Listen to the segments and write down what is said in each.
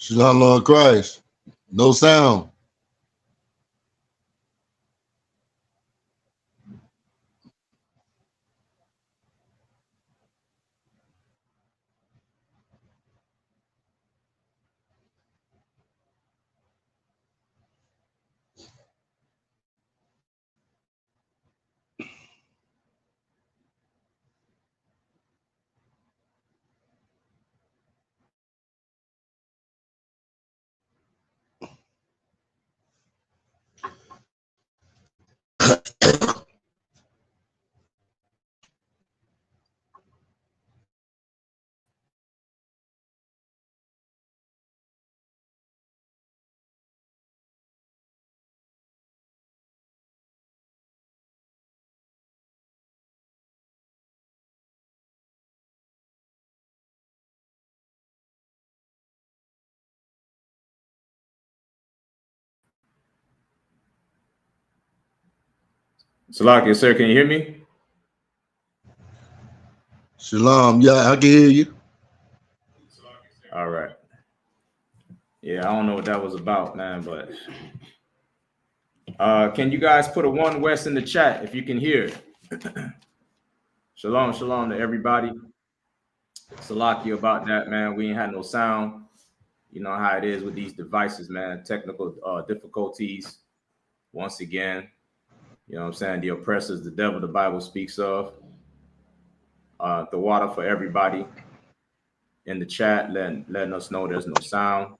Shalom, Lord Christ. No sound. Salaki, sir, can you hear me? Shalom. Yeah, I can hear you. All right. Yeah, I don't know what that was about, man, but can you guys put a 1 West in the chat if you can hear? Shalom, shalom to everybody. Salaki about that, man. We ain't had no sound. You know how it is with these devices, man. Technical difficulties. Once again, you know what I'm saying? The oppressors, the devil, the Bible speaks of. The water for everybody in the chat, letting us know there's no sound.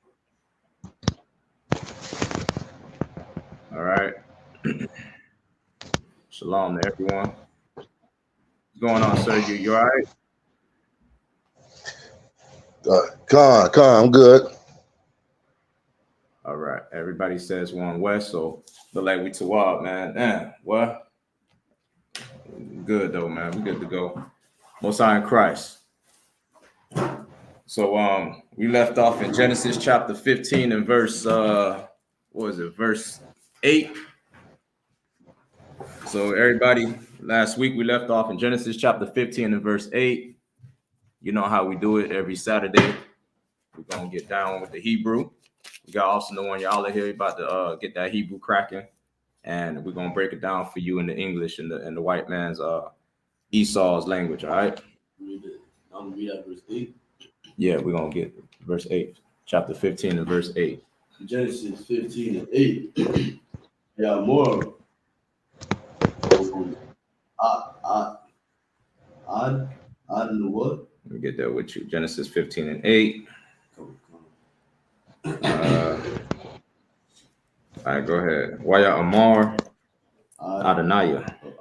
All right. Shalom to everyone. What's going on, sir? You all right? I'm good. All right. Everybody says 1 West, so look like we too wild, man. Damn, what? Good though, man. We good to go. Most High in Christ. So we left off in Genesis chapter 15 and verse what was it? Verse 8. So everybody, last week we left off in Genesis chapter 15 and verse 8. You know how we do it every Saturday. We're gonna get down with the Hebrew. We got also know when y'all are here about to get that Hebrew cracking, and we're gonna break it down for you in the English and the white man's Esau's language. All right. I'm gonna read out verse 8. Yeah, we're gonna get verse 8, chapter 15 and verse 8. Genesis 15 and 8. Yeah, more. I don't know what. Let me get that with you. Genesis 15 and 8. All right, go ahead. Waya Amar Adonai.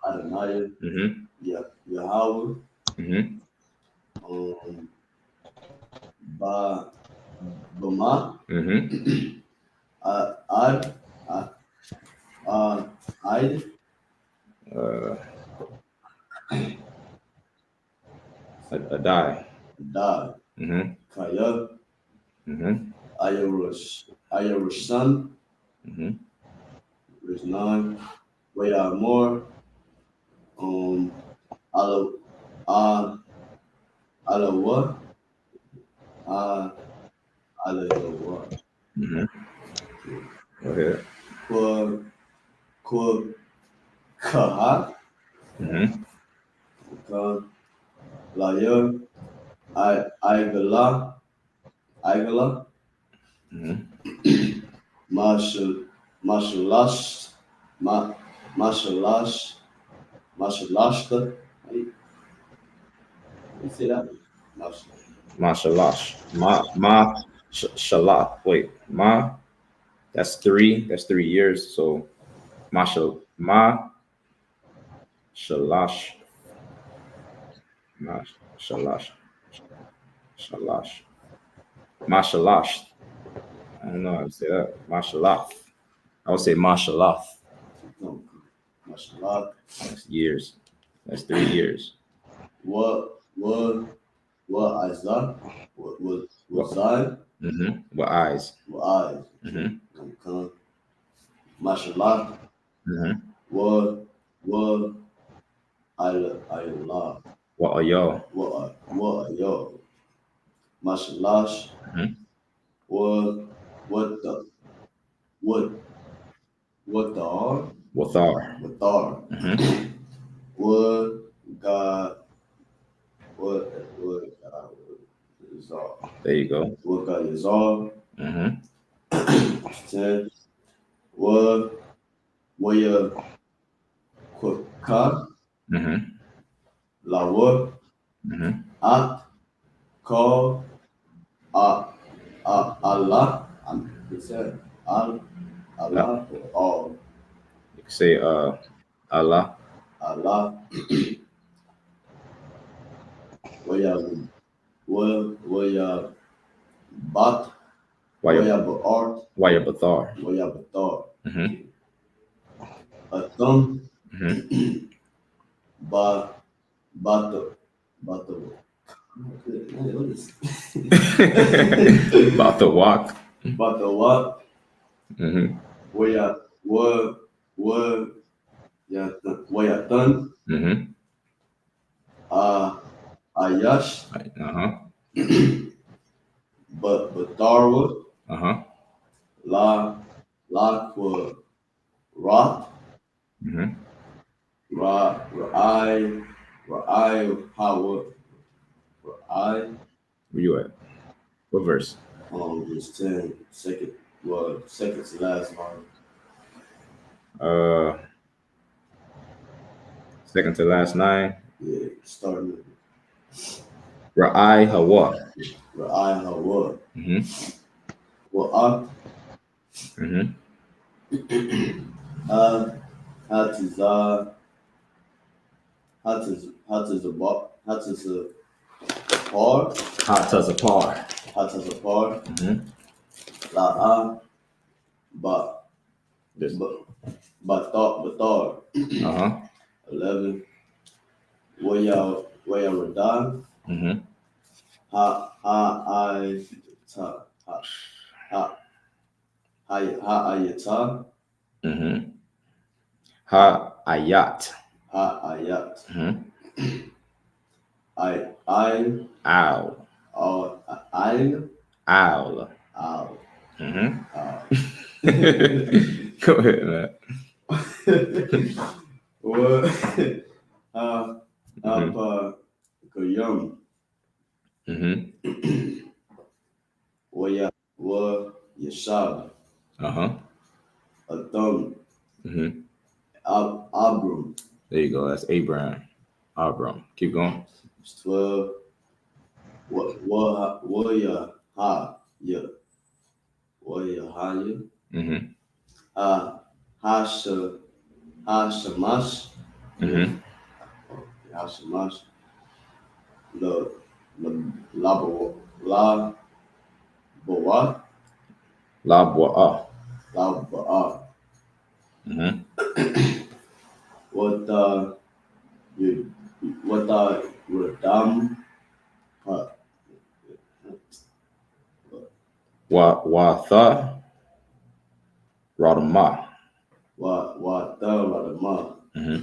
Adonai. Mm-hmm. Yeah, Yahweh. Mm-hmm. Bama. Mm-hmm. Adai. Mm-hmm. Kaya. Mm-hmm. Ayarushan. Mm-hmm. Verse 9. Wait out more. Alawa. Mm-hmm. Go ahead. Kaha. Mm-hmm. Laya. Igala. Mm-hmm. Mashalashta. You see that? Mashalash. Shalah. Wait. That's 3. That's 3 years. So Shalash. Shalash. Mashalash. I don't know how to say that. Mashalath. I would say Mashalath. No. Mashalah. That's years. That's 3 years. What Isaac? What Zion? Mm-hmm. What eyes? What eyes? Mm-hmm. Mashallah. Mm-hmm. What Allah. What are y'all? What are y'all? Mashallah. Mm-hmm. what the what what the are Wathar. Wathar. What God what God is all. There you go. What God is all. Mm-hmm. 10. What ya ka Mm-hmm. la what Mm-hmm. at call Allah. It said Allah or all. You can say Allah. Allah. What ya bat what ya ba'art Wayabathar. what ya batar. Mm-hmm. A thumb Mm-hmm. ba but the what is About the walk. but the what Mm-hmm. what ya done Mm-hmm. ayash Uh-huh. but darwa Uh-huh. la kwa rot Mm-hmm. ra'ai hawa ra'ai Where you at? What verse? verse 10 second to last line. Second to last 9. Yeah, starting Ra'ai Hawa. ra'ai hawa Mm-hmm. wa'at Mm-hmm. hatiza hatizapar Hatazapar. hatizapar Mm-hmm. la'a ba This. batar Uh-huh. 11 waya radan Mm-hmm. I ta ha ayata Mm-hmm. Ha-ayat. ayat Mm-hmm. I Ow. I'll Owl. Mm-hmm. Go ahead, man. what Mm-hmm. Kayum Mm-hmm. wa Yashab Uh-huh. Adam Mm-hmm. Abram. There you go. That's Abraham. Abram. Keep going. 12 Wayahaya Mm-hmm. Hashamash Mm-hmm. Hashamash the la Bawa Labwa'a. la Ba'a. Mm-hmm. What you what Radam Watha. Radama. what the Radama Mm-hmm.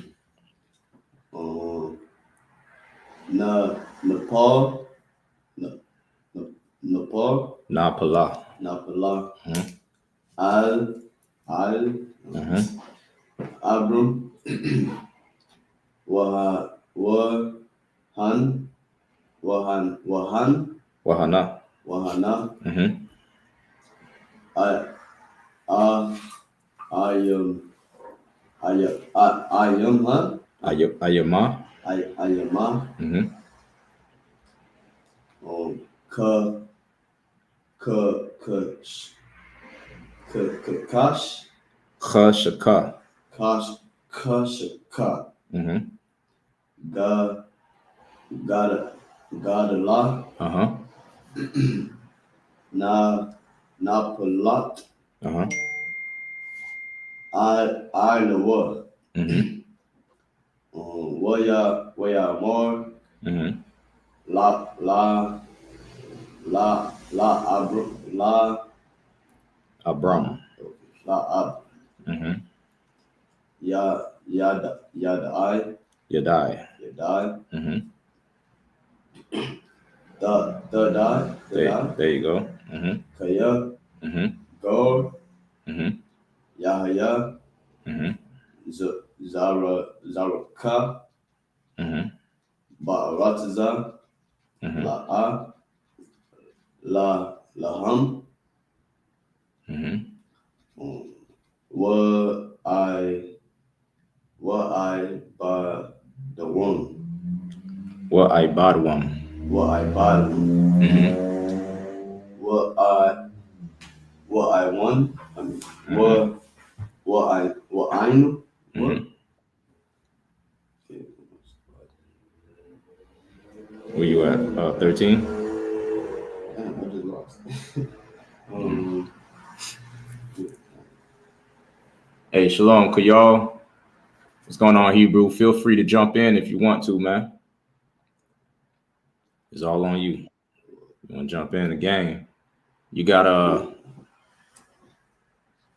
Nepal Nepal Napala. Napala Mm-hmm. Al Mm-hmm. Abram Wahan Wahana. Wahana Mm-hmm. I am her Ayama. I am Mm-hmm. ka ka kash Khashaka. kashka Mm-hmm. Gadala Uh-huh. Napalat Uh-huh. I know Mm-hmm. Waya more Mm-hmm. La Abram. Ab Mm-hmm. Yada I Yadai. Yadai Mm-hmm. There you go. Kaya, Gor, Yahya, Zaraka, Ba'arataza, La'a, Laham, I by the one. What I bought one. What I won. I mean, what I know. Where you at? 13? Damn, I just lost. Hey, Shalom, could y'all, what's going on, Hebrew? Feel free to jump in if you want to, man. It's all on you. You want to jump in the game? You got what's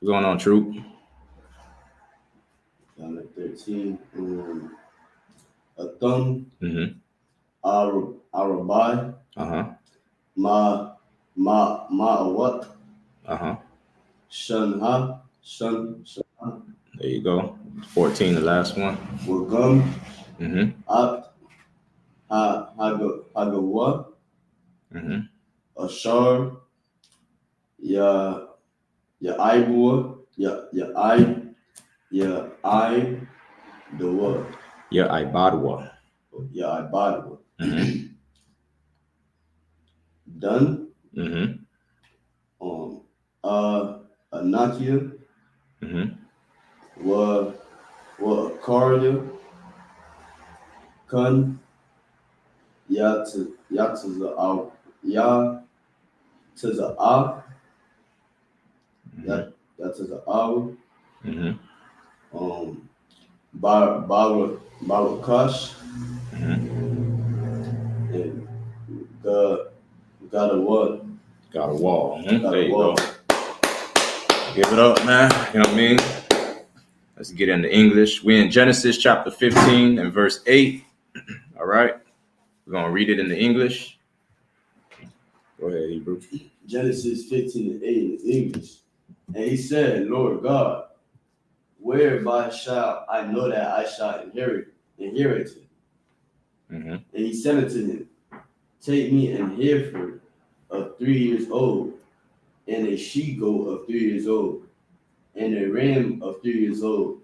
going on, Troop? I'm at 13. A thumb. Arabai. Ma what? Shanha. There you go. 14, the last one. Wagum. Hagawa. Ashar. Ya Ibua. The what? Ya Ibadwa. Done. Anakia. Wa Karya. Kun. Ya to the out. Ya to the out. That to the hour. Barakash. And got a what? Got a wall. There you go. Give it up, man. You know what I mean? Let's get into English. We're in Genesis chapter 15 and verse 8. All right. We're going to read it in the English. Go ahead, Hebrew. Genesis 15 and 8 in English. And he said, Lord God, whereby shall I know that I shall inherit it? And he said unto him, take me an heifer of 3 years old, and a she-goat of 3 years old, and a ram of 3 years old,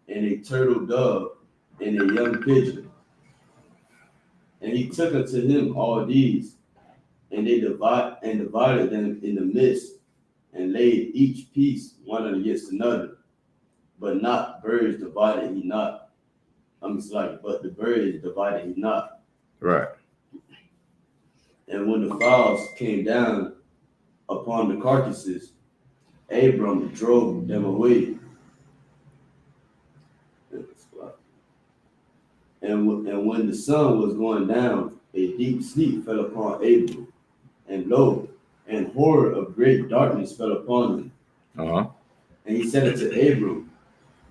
and a turtle dove, and a young pigeon. And he took unto him all these, and they divided them in the midst, and laid each piece one against another. But not birds divided he not. But the birds divided he not. Right. And when the fowls came down upon the carcasses, Abram drove them away. And when the sun was going down, a deep sleep fell upon Abram, and lo, and horror of great darkness fell upon him. And he said unto Abram,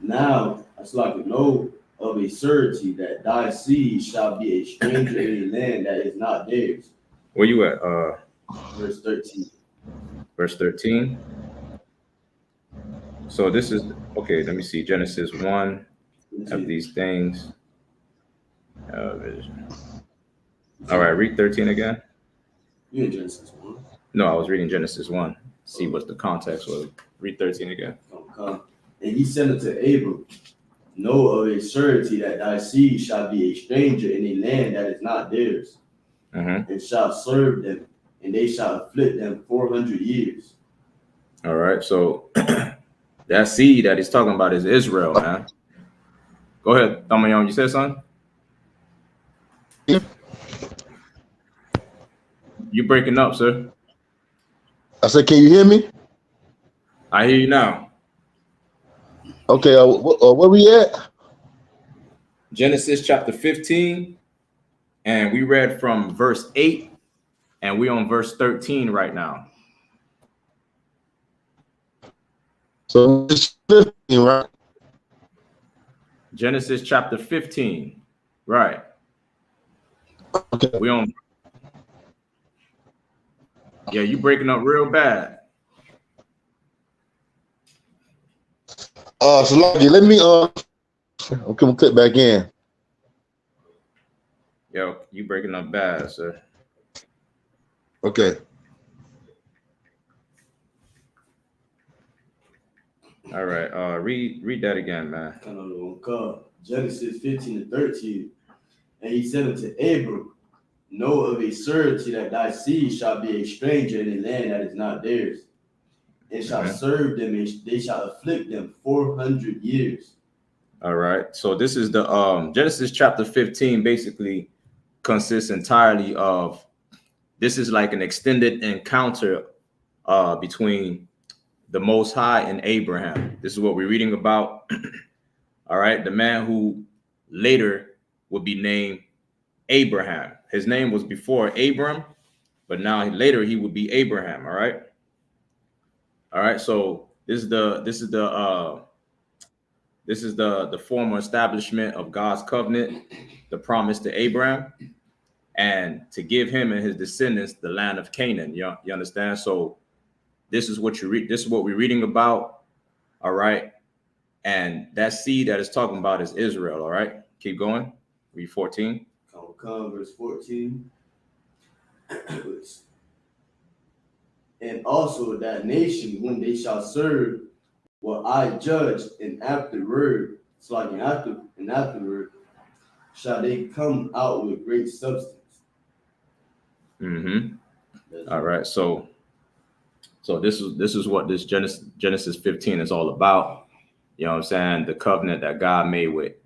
now know of a certainty that thy seed shall be a stranger in a land that is not theirs. Where you at? Verse 13. Verse 13. So this is, okay, let me see. Genesis 1 of these things. All right, read 13 again. You in Genesis 1? No, I was reading Genesis 1. See what the context was. Read 13 again. And he said unto Abram, know of a certainty that thy seed shall be a stranger in a land that is not theirs, and shall serve them, and they shall afflict them 400 years. All right, so that seed that he's talking about is Israel, man. Go ahead, Thamayon, you said something? Yeah. You breaking up, sir. I said, can you hear me? I hear you now. Okay, where we at? Genesis chapter 15, and we read from verse 8, and we're on verse 13 right now. So it's 15, right? Genesis chapter 15, right. Okay. We on. Yeah, you breaking up real bad. Salaki, let me okay, we'll click back in. Yo, you breaking up bad, sir. Okay. All right. Read that again, man. Genesis 15:13. And he said unto Abram, know of a certainty that thy seed shall be a stranger in a land that is not theirs, and shall serve them, and they shall afflict them 400 years. All right. So this is the Genesis chapter 15 basically consists entirely of, this is like an extended encounter between the Most High and Abraham. This is what we're reading about. All right. The man who later would be named Abraham. His name was before Abram, but now later he would be Abraham. All right. All right. So this is the former establishment of God's covenant, the promise to Abraham, and to give him and his descendants the land of Canaan. You understand? So this is what you read. This is what we're reading about. All right. And that seed that is talking about is Israel. All right. Keep going. Read 14. Come, verse 14. And also that nation whom they shall serve will I judge, and afterward, afterward shall they come out with great substance. All right. So this is what this Genesis 15 is all about. You know what I'm saying? The covenant that God made with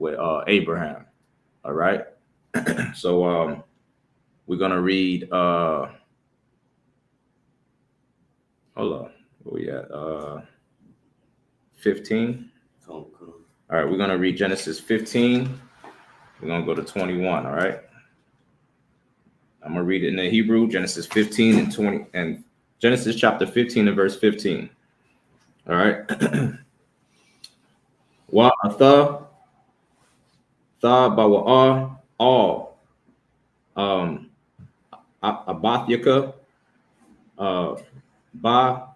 Abraham. All right. So we're gonna read hold on. Where we at? 15. All right, we're gonna read Genesis 15. We're gonna go to 21. All right. I'm gonna read it in the Hebrew, Genesis 15 and 20, and Genesis chapter 15 and verse 15. All right. Wa'atha bawa'ah all abathyaka ba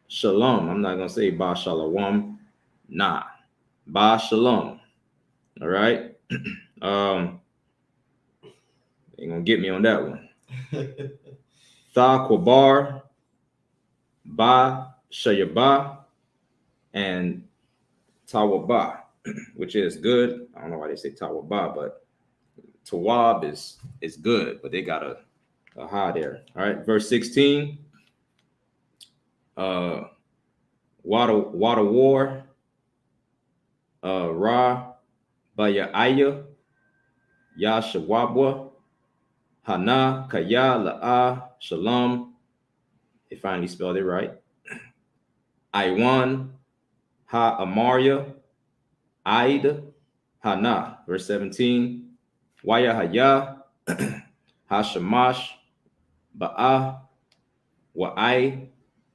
shalom. I'm not gonna say ba shalom. Nah. Ba shalom. All right. Ain't gonna get me on that one. Tha kwabar ba shayaba and tawaba, which is good. I don't know why they say tawaba, but tawab is good, but they got a ha there. All right, verse 16. Water war. Ra Bayaya Yashawabwa Hana Kaya La'a Shalom. They finally spelled it right. Iwan Ha Amaria Aid Hana. Verse 17. Wayahaya Hashamash Ba'a Wa'ai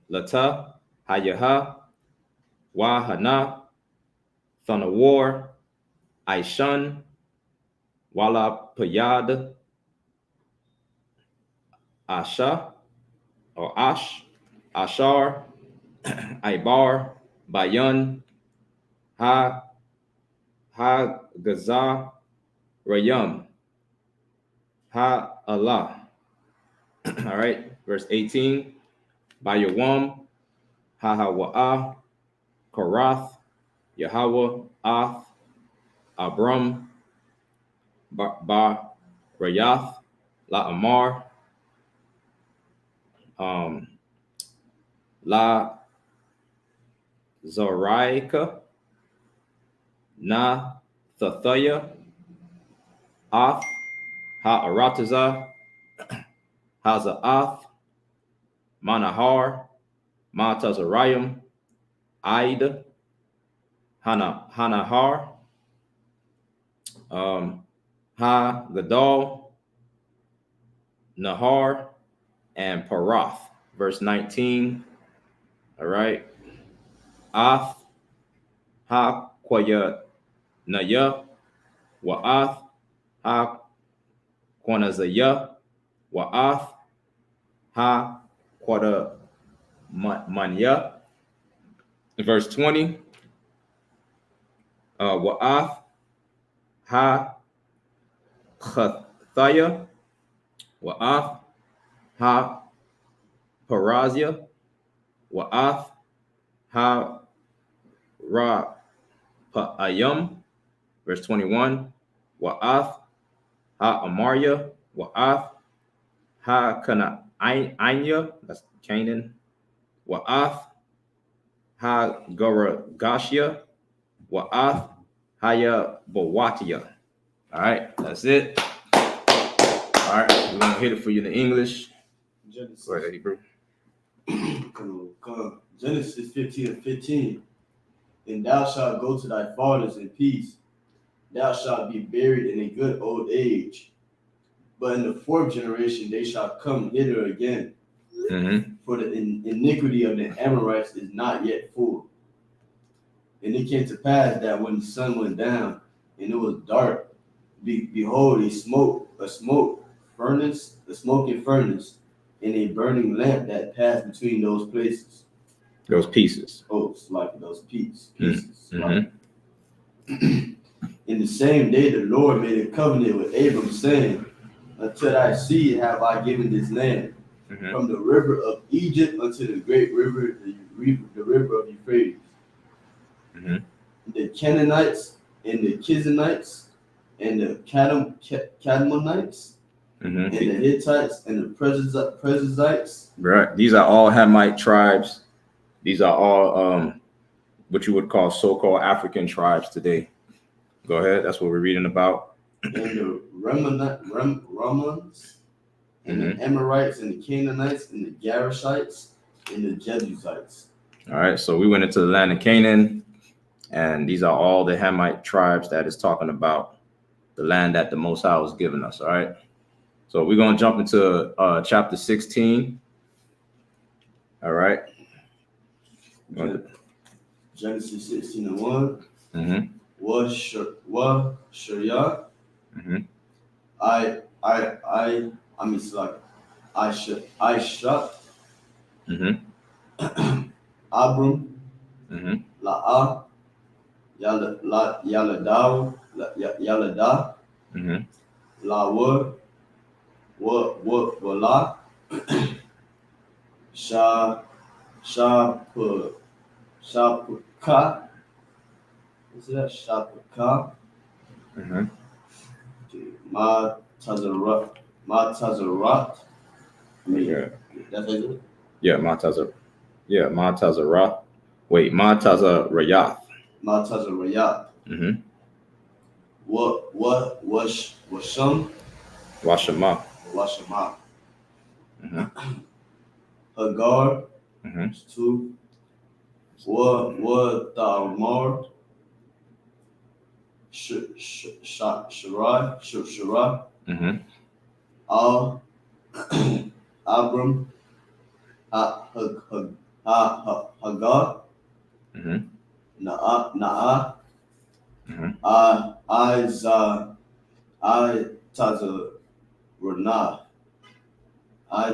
Lata Hayaha Wahana Thanawar Aishan Wala Payad Asha or Ashar Ibar Bayan Gaza Rayam Allah. All right, verse 18. Bayawam Wa'ah Korath Yahweh Ath Abram Ba Rayath La Amar La Zaraika Na Thathaya Ath Ha'arataza Haza'ath Manahar Matazarayim Aida Hanahar Ha Gadol Nahar and Parath. Verse 19. All right. Ath Ha Kwaya Naya Wa'ath Ha Kwanazaya Wa'ath ha quata manya. Verse 20. Wa'ath ha chathaya. Wa'ath ha parazia. Wa'ath ha ra pa'ayam. Verse 21. Wa'ath ha amaria. Wa'ath ha kana anya. That's Canaan. Wa'ath ha garagashia. Wa'ath haya bawatia. All right, that's it. All right, we're gonna hit it for you in English. Genesis. Go ahead, Hebrew. Genesis 15:15. And thou shalt go to thy fathers in peace. Thou shalt be buried in a good old age. But in the fourth generation they shall come hither again. Mm-hmm. For the iniquity of the Amorites is not yet full. And it came to pass that when the sun went down and it was dark, behold, a smoking furnace, and a burning lamp that passed between those places. Those pieces. Oh, it's like those pieces. Mm-hmm. Like. In the same day, the Lord made a covenant with Abram, saying, unto thy seed have I given this land, from the river of Egypt unto the great river, the river of Euphrates. The Canaanites and the Kizanites and the Cadmonites and the Hittites and the Perizzites. Right. These are all Hamite tribes. These are all what you would call so-called African tribes today. Go ahead. That's what we're reading about. And the Ramans and the Amorites and the Canaanites and the Gerishites and the Jebusites. All right. So we went into the land of Canaan, and these are all the Hamite tribes that is talking about the land that the Most High was giving us. All right. So we're going to jump into chapter 16. All right. Genesis 16:1. Was Sharia. I.S.U.P. Abram. La'a. Yaladah. Lawa. Wala. SHALAM. Is that SHALAM? Matazarat. Yeah. That's it. Yeah, Matazarat. Yeah, Matazarat. Wait, Matazarayath. Matazarayath. Washama. Hagar. 2. Thamar. Shara. Abram. Hagar. Na'a.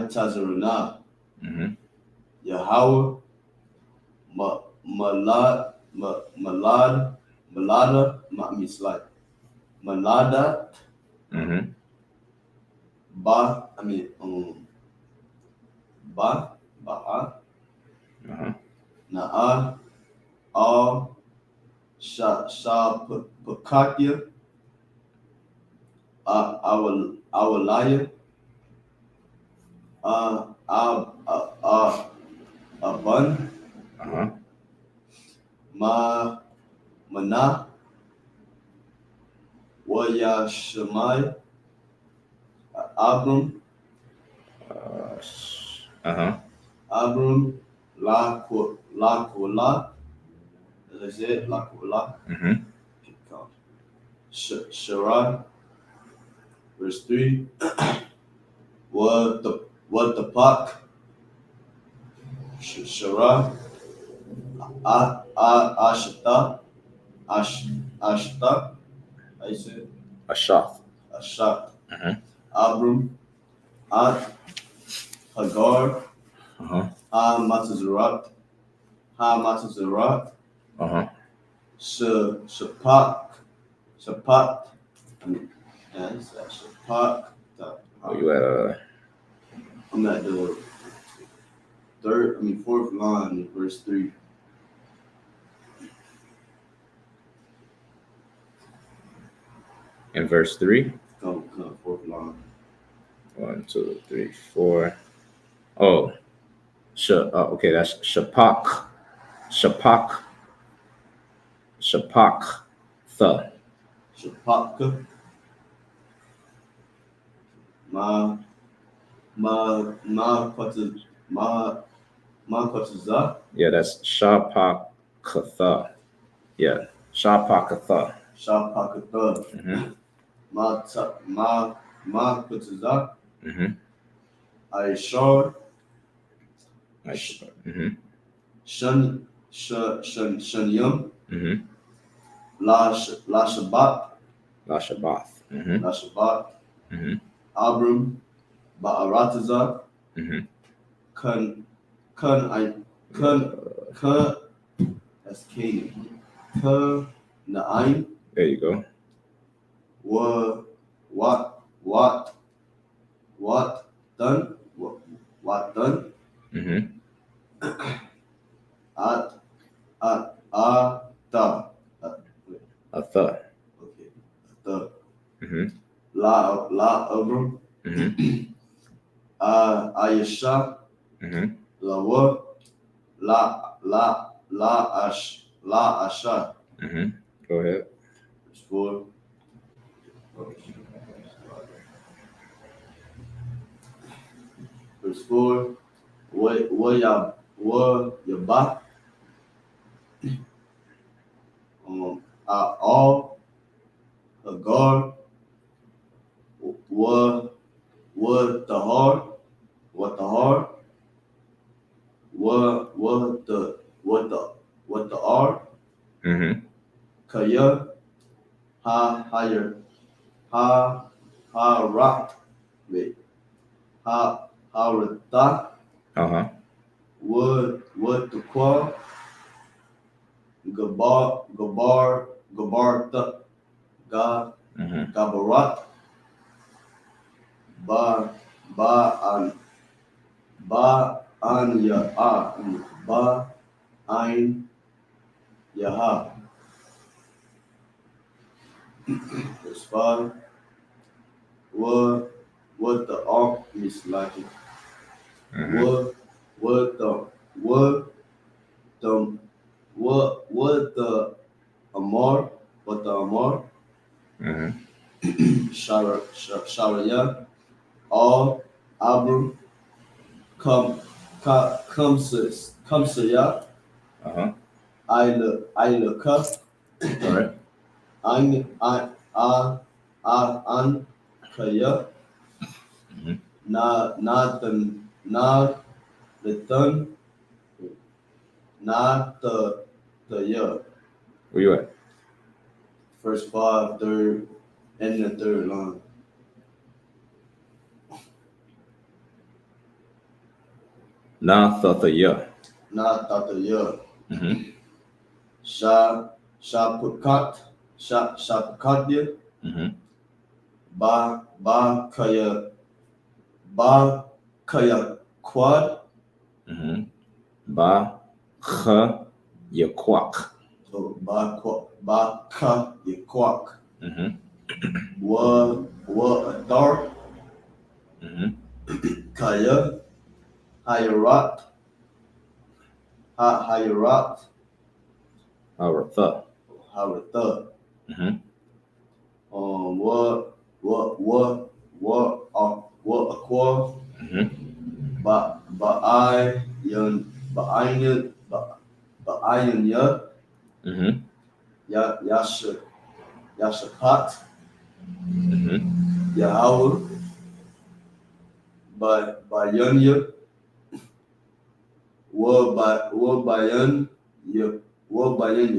Tazarana. Yahweh. Malada. Ba'a. Na'a. All. Shapakakia. Awalaya. Aban. Mana. Wayashamai. Abram. Abram. Lakwala. As I said, Lakwala. Sharai. Verse 3. What the Pak. Sharai. Ashta. I said Ashath. Abram. Hagar, Uh-huh. Ha-Matazarat, Ha-Matazarat, Uh-huh. Shapat, Shapat. Oh, you at I'm at the fourth line, verse 3. in verse 3? Come, fourth line. 1, 2, 3, 4. Oh, okay, that's Shapak. Shapak. The. Shapaka. Kwataza. Yeah, that's Shapakatha. Yeah, Shapakatha. Shapakatha. Mm-hmm. Kwataza. Mm-hmm. I.S.U.P.K. Mm-hmm. Shanyam. Mm-hmm. La Shabbat. Sabbath. Mm-hmm. La Shabbat. Mm-hmm. Abram. Ba'arataza. Mm-hmm. That's Canaan. Na'im. There you go. What done? Mm-hmm. Ta. Atha. Okay. The Mm-hmm. La Abram. Mm-hmm. I.S.U.P.K. Mm-hmm. La Asha. Mm-hmm. Go ahead. Verse 4. Verse 4. Yabba. All Hagar. What the heart? What the heart? What the R? Mm-hmm. Kaya. Higher. Rat. Wait. Rata. Uh-huh. What the qua? Gabar. Mm-hmm. Gabarat. Ba an yaha. Verse 5. What the ark is like? Mm-hmm. What the Amar? What the Amar? Mm-hmm. Sharaya. All Abram. Come ya. Uh-huh. I.S.U.P.K. All right. An Kaya. Mm-hmm. Not the year. Where you at? First 5, third, and the third line. Not the year. Not the year. Mm-hmm. Shapukat. Mm-hmm. Kaya quad. Mm-hmm. Ba kha yakwak. So ba ka yakwak. Mm-hmm. Adar. Mm-hmm. Kaya. Hayarat. Aratha. Haratha. Mm-hmm. Aqua. Mm-hmm. Ba'ayan ya. Mm-hmm. Yashapat. Mm-hmm. Yahweh. Bayanya. Bayan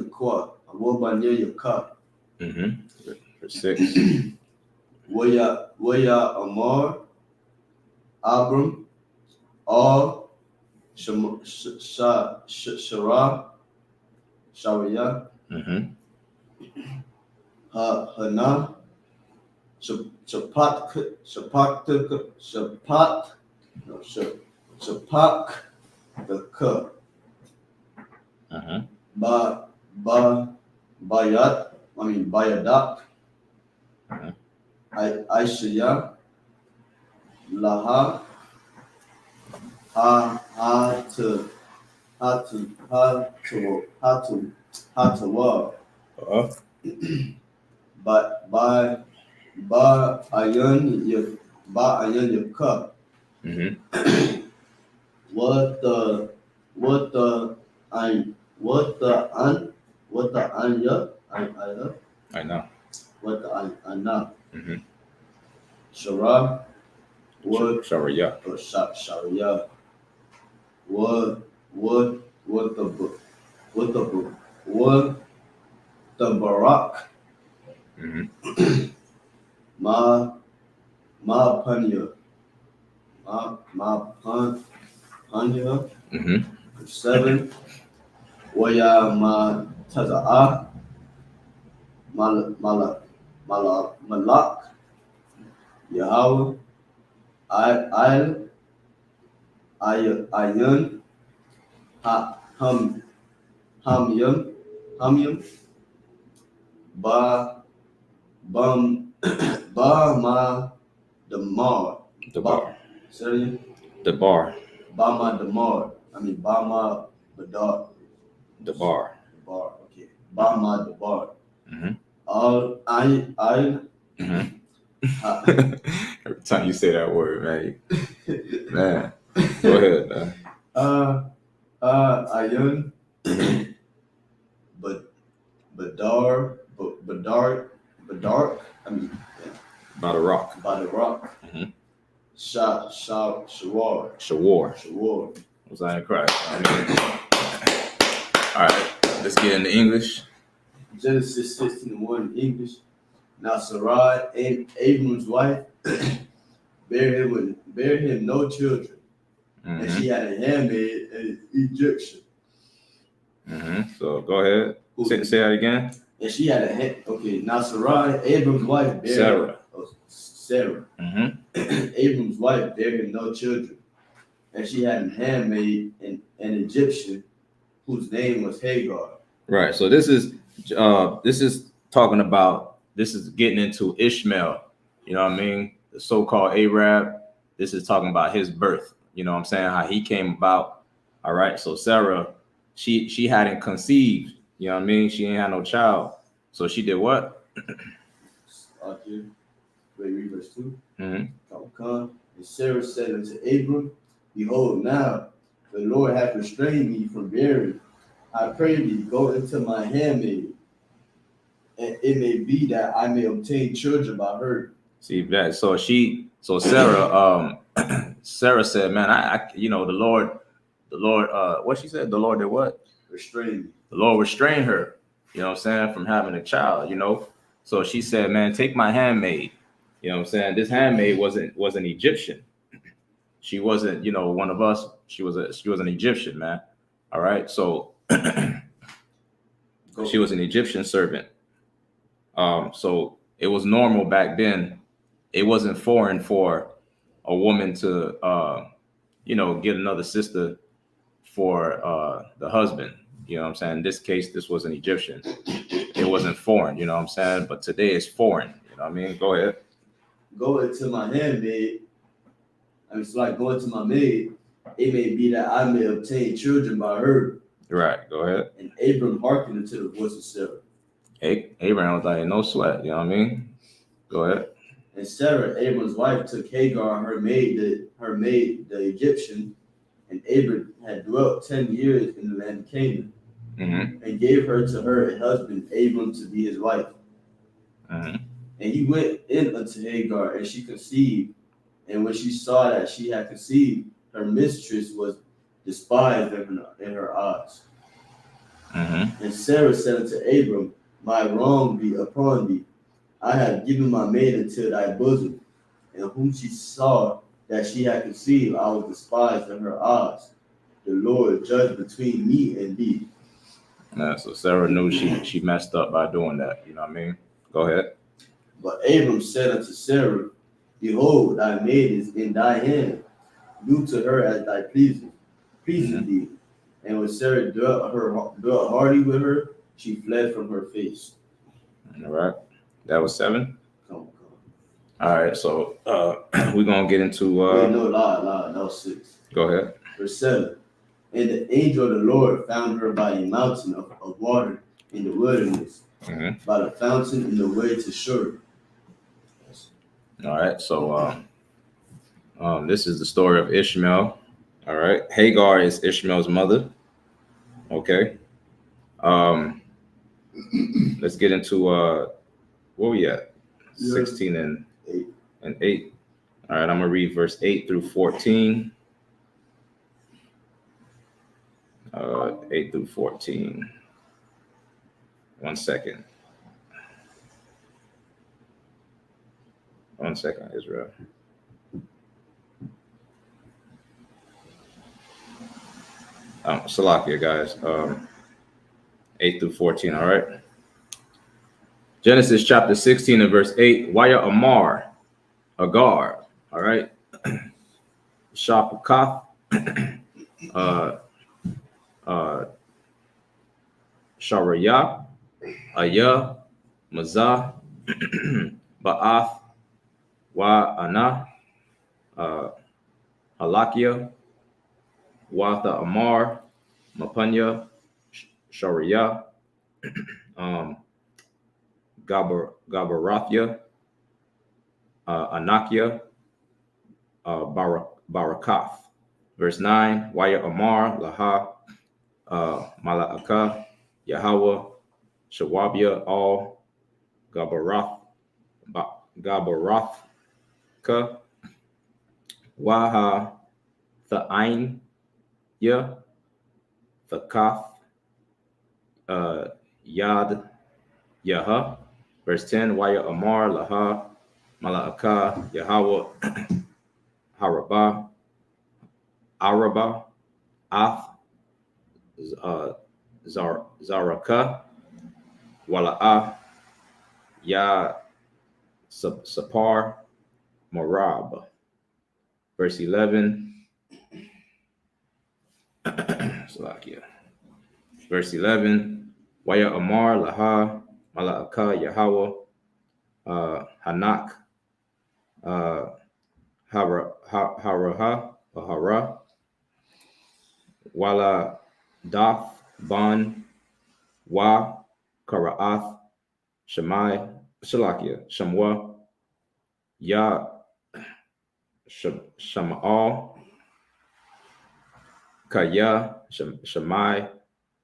Yakwa. Bayan Yakwa. Mm-hmm. Verse 6. Waya Amar. Abram. all Sharia, Hana, Shapak, the cup, Bayadak, Aishaya, Laha, Hatawa, but Ayan Yaka. What the anya? I know. What the anna? Shara. What Sharia. Sharia. What the barak. Ma panya. Ma panya. 7. Waya ma taza'a. Malak. Yahweh. Ayan. Hamyam. Ba ma damar. The bar. Sorry. The bar. Ba ma damar. Ba ma badar. The bar. Okay. Ba ma the bar. All I. Every time you say that word, man. Go ahead, man. Ayun. Badar. By the rock. Shawar. Was I incorrect? All right, let's get into English. Genesis 16:1 English. Now Sarai, Abram's wife, bare him no children, and she had a handmaid, an Egyptian. So go ahead. Say that again. And she had now Sarai, Abram's wife, Sarah. Abram's wife bare him no children, and she had a handmaid, an Egyptian, whose name was Hagar. Right. So this is talking about, this is getting into Ishmael. You know what I mean? The so-called Arab. This is talking about his birth. You know what I'm saying? How he came about. All right. So Sarah, she hadn't conceived. You know what I mean? She ain't had no child. So she did what? Read verse 2. And Sarah said unto Abram, behold, now the Lord hath restrained me from bearing. I pray thee, go into my handmaid, and it may be that I may obtain children by her. See that? So Sarah, Sarah said, man, I the Lord, what she said? The Lord did what? Restrain me. The Lord restrained her, you know what I'm saying, from having a child, So she said, man, take my handmaid. You know what I'm saying? This handmaid was an Egyptian. She wasn't, one of us. She was an Egyptian, man. All right. So she was an Egyptian servant. So it was normal back then. It wasn't foreign for a woman to, get another sister for the husband. You know what I'm saying? In this case, this was an Egyptian. It wasn't foreign, you know what I'm saying? But today it's foreign. You know what I mean? Go ahead. Go into my handmaid. It's like going to my maid. It may be that I may obtain children by her. Right. Go ahead. And Abram hearkened unto the voice of Sarah. Abraham was like, no sweat. You know what I mean? Go ahead. And Sarah, Abram's wife, took Hagar, her maid, the Egyptian, and Abram had dwelt 10 years in the land of Canaan, and gave her to her husband Abram to be his wife. And he went in unto Hagar, and she conceived. And when she saw that she had conceived, her mistress was despised in her eyes. And Sarah said unto Abram, my wrong be upon thee. I have given my maid into thy bosom. And whom she saw that she had conceived, I was despised in her eyes. The Lord judged between me and thee. So Sarah knew she messed up by doing that. You know what I mean? Go ahead. But Abram said unto Sarah, Behold, thy maid is in thy hand. Do to her as thy pleaseth thee. And when Sarah dwelt hearty with her, she fled from her face. All right. That was 7. Come. All right. So we're gonna get into Wait, no, lie. That was 6. Go ahead. Verse 7. And the angel of the Lord found her by a mountain of water in the wilderness, by the fountain in the way to Shur. All right. So this is the story of Ishmael. All right. Hagar is Ishmael's mother. Okay. Let's get into where we at? 16 and 8. All right. I'm gonna read verse 8 through 14. 8 through 14. 1 second. 1 second, Israel. Salakia, guys. 8 through 14. All right. Genesis chapter 16 and verse 8. Waya Amar, Agar. All right. Shapakath. Sharaya, Aya, Mazah, Ba'ath, YAHANNA, Halakia, Watha Amar, Mapanya, Sharia, Gabarathia, Anakia, Barakath. Verse 9, Waya Amar, Laha, Mala'aka, Yahweh, Shawabia, all Gabarathka, Waha, Tha'ain, Ya, Thakath, Yad, Yaha. Verse 10, Waya Amar, Laha, Mala'aka, Yahweh, Harabah, Araba, Ath, Zaraka, Wala'ah, Ya, Sapar, Marab. Verse 11. Salakia. Verse 11. Waya Amar, Laha, Mala'aka, Yahweh, Hanak, Hara, Wala, Dath, Ban, Wa, Kara'ath, Shemai, Shalakia, Shamwa, Ya, Shama'al, Kaya, Shemai,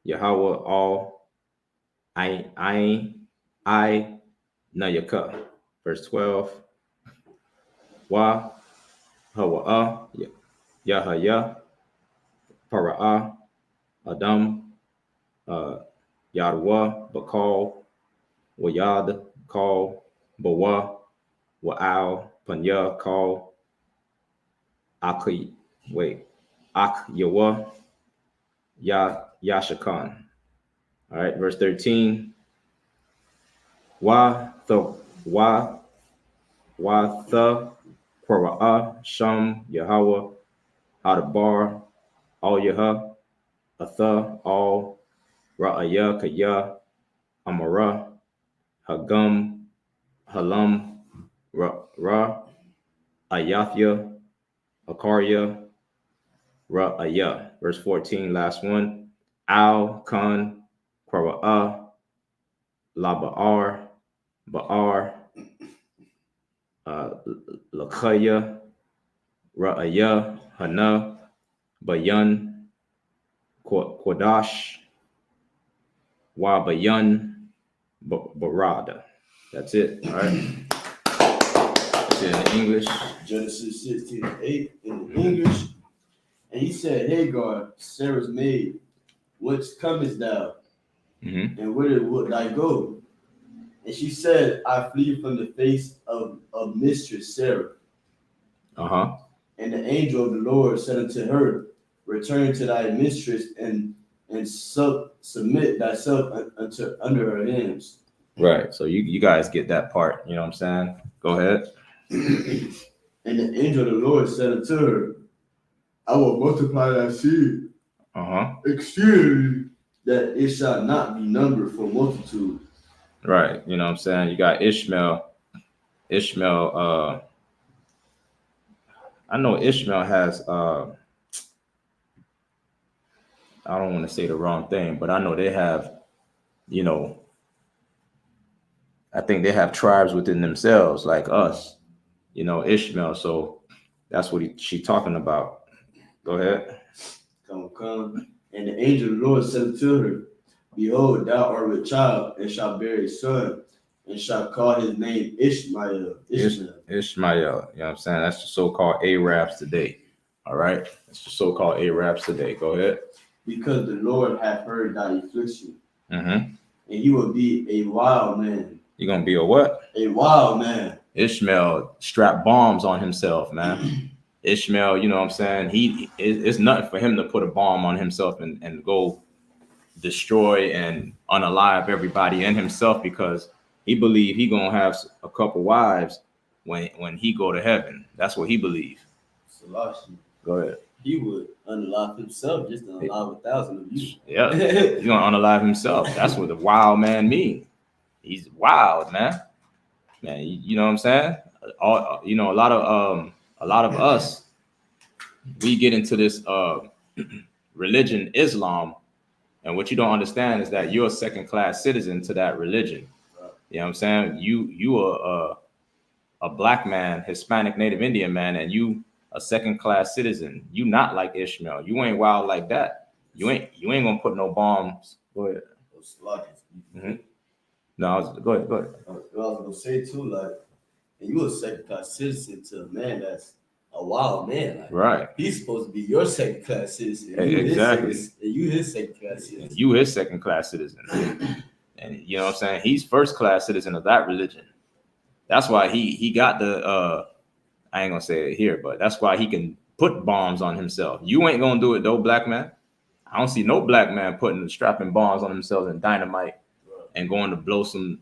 Yahweh, all, I, Nayaka. Verse 12. Wa, Hawa'ah, Yahaya, Para'ah, Adam, Yadwa, Bakal, Wayad, Call, Bawa, Wa'al, Panya, Call, Ak Yawa, Yashakan. All right, verse 13. Wa the Qura'ah, Sham, Yahweh, Adabar, Al Yahah, Atha, Al, Ra'aya, Kaya, Amara, Hagam, Halam, Ra, Ayathya, Akaria, Ra'aya. Verse 14, last one. Al, Khan, Qura'ah, Laba'ar, Ba'ar, Lakaya, Ra'aya, Hana, Bayan, Quadash, Wa Bayan, Barada. That's it. All right. That's it in English. Genesis 16:8 in the English. And he said, Hagar, Sarah's maid, whence comest thou? And whither wilt thou go? And she said, I flee from the face of mistress Sarah. And And the angel of the Lord said unto her, return to thy mistress and submit thyself under her hands. Right. So you guys get that part. You know what I'm saying? Go ahead. And the angel of the Lord said unto her, I will multiply thy seed exceedingly, that it shall not be numbered for multitude. Right. You know what I'm saying? You got Ishmael. I know Ishmael has I don't want to say the wrong thing, but I know they have, you know, I think they have tribes within themselves like us, you know, Ishmael. So that's what she talking about. Go ahead. Come. And the angel of the Lord said unto her, behold, thou art with child, and shalt bear a son, and shalt call his name Ishmael. Ishmael. You know what I'm saying? That's the so-called Arabs today. All right. That's the so-called Arabs today. Go ahead. Because the Lord hath heard thy affliction. And he will be a wild man. You're going to be a what? A wild man. Ishmael strapped bombs on himself, man. Ishmael, you know what I'm saying? It's nothing for him to put a bomb on himself and go destroy and unalive everybody and himself, because he believe he gonna have a couple wives when he go to heaven. That's what he believe. Go ahead. He would unalive himself just to unalive 1,000 of you. Yeah, he's gonna unalive himself. That's what the wild man mean. He's wild, man. Man, you know what I'm saying? You know, a lot of us, we get into this religion, Islam, and what you don't understand is that you're a second-class citizen to that religion. You know what I'm saying? You are a black man, Hispanic, Native Indian man, and you a second-class citizen. You not like Ishmael. You ain't wild like that. You ain't gonna put no bombs. Go ahead. No, go ahead. I was gonna say too, like, and you a second-class citizen to a man that's a wild man. Like, right. He's supposed to be your second-class citizen. Exactly. You his second-class citizen. You his second-class citizen. And you know what I'm saying? He's first-class citizen of that religion. That's why he got the I ain't gonna say it here, but that's why he can put bombs on himself. You ain't gonna do it though, black man. I don't see no black man strapping bombs on himself and dynamite and going to blow some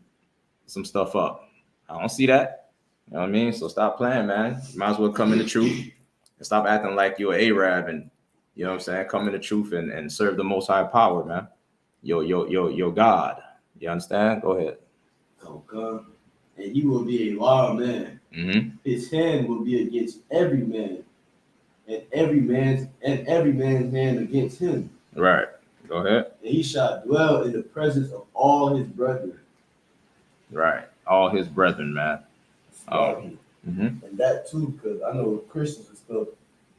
stuff up. I don't see that. You know what I mean? So stop playing, man. You might as well come in the truth and stop acting like you're an Arab, and you know what I'm saying? Come in the truth and serve the most high power, man. Your God. You understand? Go ahead. Okay. And he will be a wild man. His hand will be against every man, and every man's hand against him. Right. Go ahead. And he shall dwell in the presence of all his brethren. Right. All his brethren, man. And that too, because I know Christians and stuff,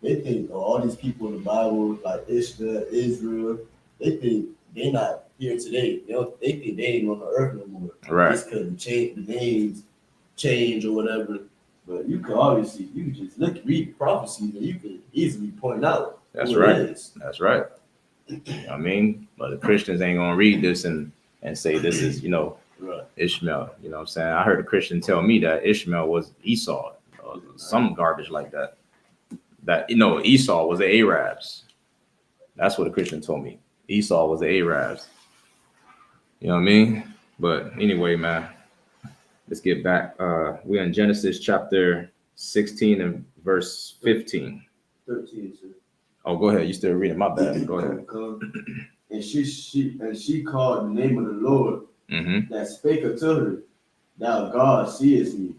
they think all these people in the Bible, like Israel, they think they're not here today. They think they ain't on the earth no more. Right. Just because the names change or whatever. But you can just read prophecies, and you can easily point out. That's right. That's right. I mean, but the Christians ain't gonna read this and say this is, right. Ishmael. You know what I'm saying? I heard a Christian tell me that Ishmael was Esau, some garbage like that. That Esau was the Arabs. That's what a Christian told me. Esau was the Arabs. You know what I mean? But anyway, man, let's get back. We're in Genesis chapter 16 and verse 15. 13, sir. Oh, go ahead. You still reading? My bad. Go ahead. And she called the name of the Lord that spake unto her, thou God seest me.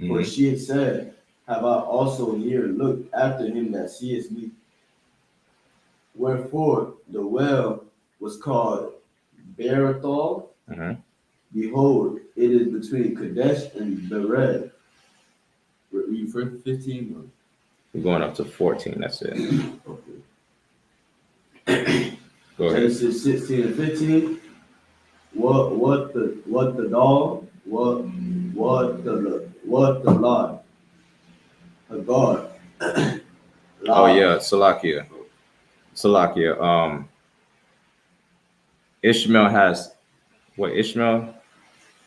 For she had said, have I also here looked after him that seest me? Wherefore the well was called Berethal. Behold, it is between Kadesh and Bered. Read verse 15. We're going up to 14. That's it. Okay. Go ahead. Genesis 16 and 15. What the dog? What the lie? A God. Oh yeah, Salakia. Ishmael has what? Ishmael,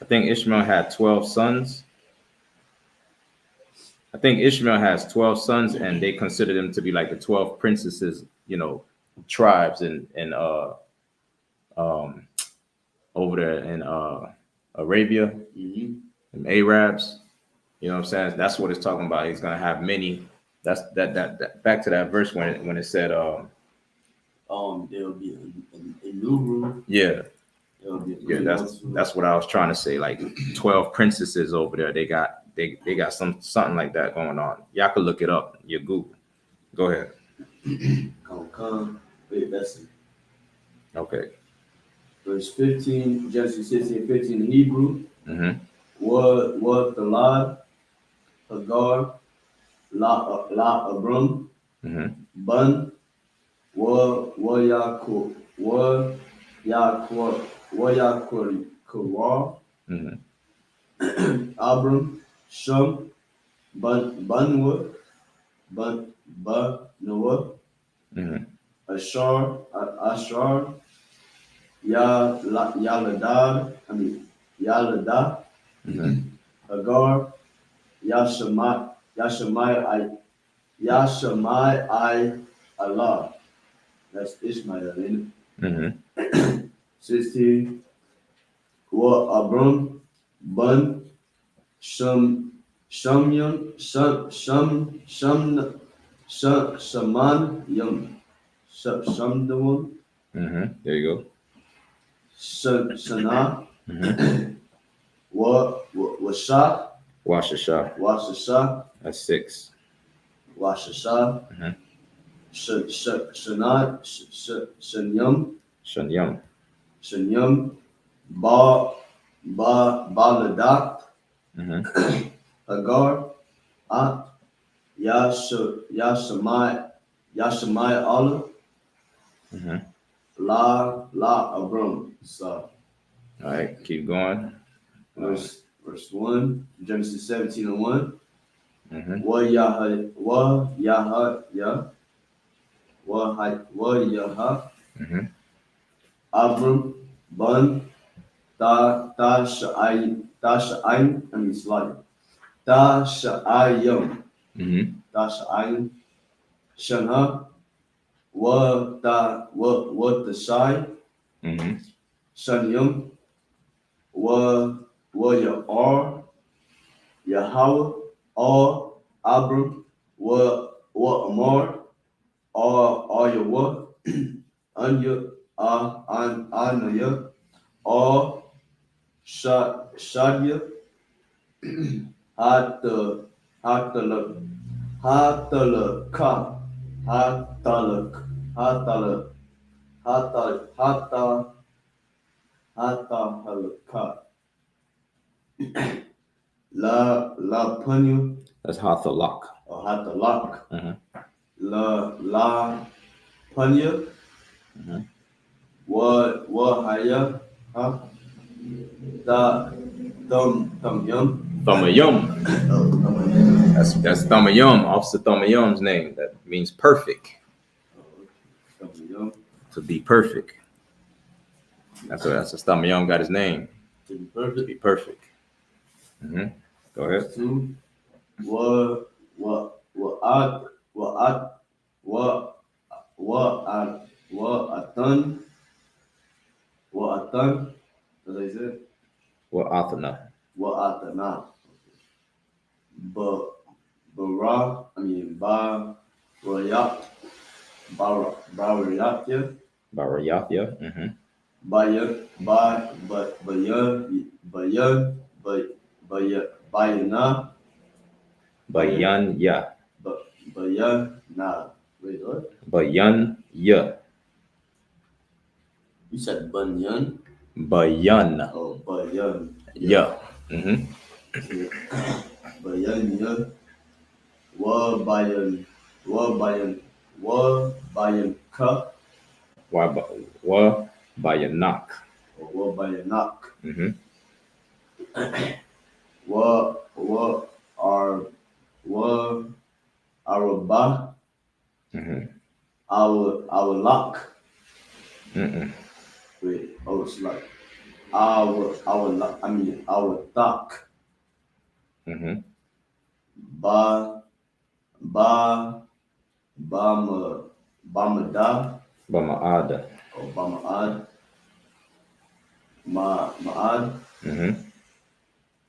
I think Ishmael had 12 sons. I think Ishmael has 12 sons, and they consider them to be like the 12 princesses, tribes over there in Arabia and Arabs. You know what I'm saying? That's what it's talking about. He's gonna have many. That's that back to that verse when it said there'll be a new room. Yeah. Yeah, That's what I was trying to say. Like 12 princesses over there. They got something like that going on. Y'all could look it up. You Google. Go ahead. Come. Wait, that's it. Okay. Verse 15, Genesis 16:15 in Hebrew. Mm-hmm. What the Lord, Hagar, La Abram, Bun, Kawar, Abram, Shum, Bunwa, Noah, Ashar, Yalada, Hagar, Yashamai, Allah. That's Ishmael, ain't it? 16. Abram, Bun, Shaman, Yum, Shamdawan. There you go. Shana, Washa, Washasha. That's 6. Washasha, Shanyam, Baladak, Hagar, At, Yashamai Allah, La Abram. So, all right, keep going. Verse 1, Genesis 17:1. Abram, Bun, Tasha'ayim, I mean, slide. Tasha'ayim, Shana, what the shy, Shanyam, Yahweh, or Abram, what Amor, or Yahweh, Anya, Anaya, or Shadia, Hatalaka, La Punyu. That's Hathalak. Or Hatalak. La Punya. What Haya, huh? Thumayum. That's Thumayum, Officer Thumayum's name. That means perfect. To be perfect. That's a Thumayum got his name. To be perfect. To be perfect. Go ahead. 2. Wa'atan, as I said. Wa'athana. Barayathya. Bayanya. Wait, what? Bayanya. You said Banyan? Bayan. Oh, Bayan. Yeah. Bayan, yeah. Bayan Ka. Bayanak. Or Bayanak. Araba. Our lock. Wait, it's like our thought. Ba Bamada Bama'ada. or Bama'ad. Ma'ad.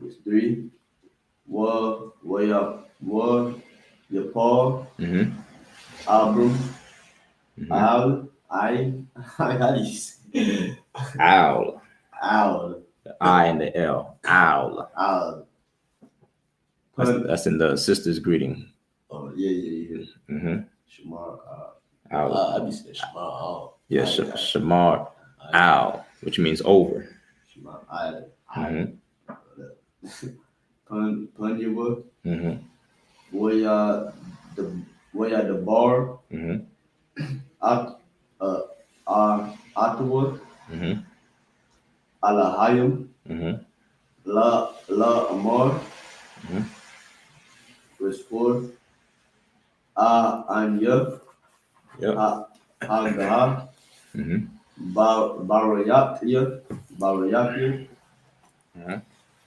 It's 3. Yapal. Abram. Al. How do you say? Owl. Al. The I and the L. Owl. Al. That's in the sister's greeting. Oh, yeah. Shamar. Owl. I be saying Shamar. Yeah, Shamar. Owl, which means over. Shamar. Punyawa. Waya the bar. Ottawa. Alahayim. La Amar. Verse 4. Anya. Hagah. Barayakya.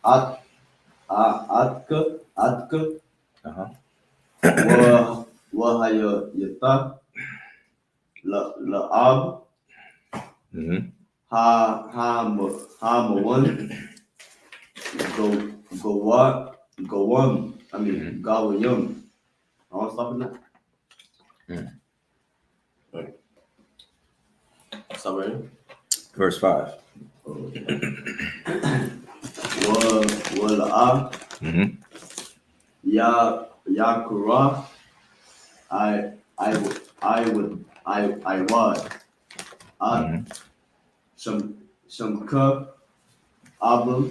Atka. Wahaya Yata. La'ab. Hamawan. Gawam. Gawayam. I want to stop in that. Right. Stop right here. Verse 5. Wala Yakura. I was. Shamka. Abram.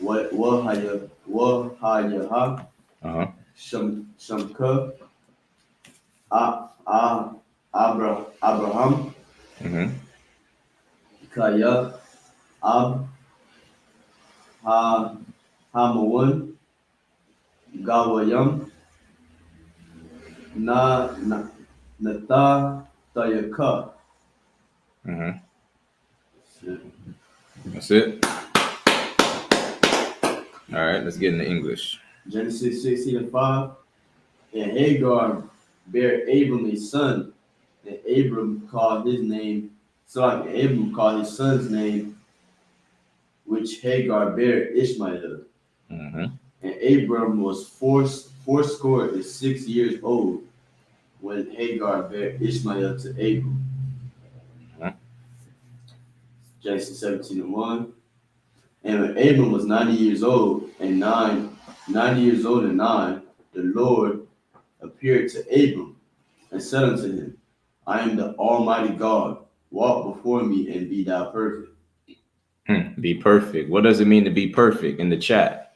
Wahayaha. Shamka. Abraham. Kaya. Hamawan. Gawayam. Nata Tayaka. That's it. All right, let's get into English. Genesis 16:5. And Hagar bare Abram a son, and Abram called his son's name, which Hagar bare Ishmael. And Abram was fourscore and 6 years old when Hagar bare Ishmael to Abram. Genesis 17:1. And when Abram was 90 years old and 9, the Lord appeared to Abram and said unto him, I am the Almighty God. Walk before me and be thou perfect. Be perfect. What does it mean to be perfect in the chat?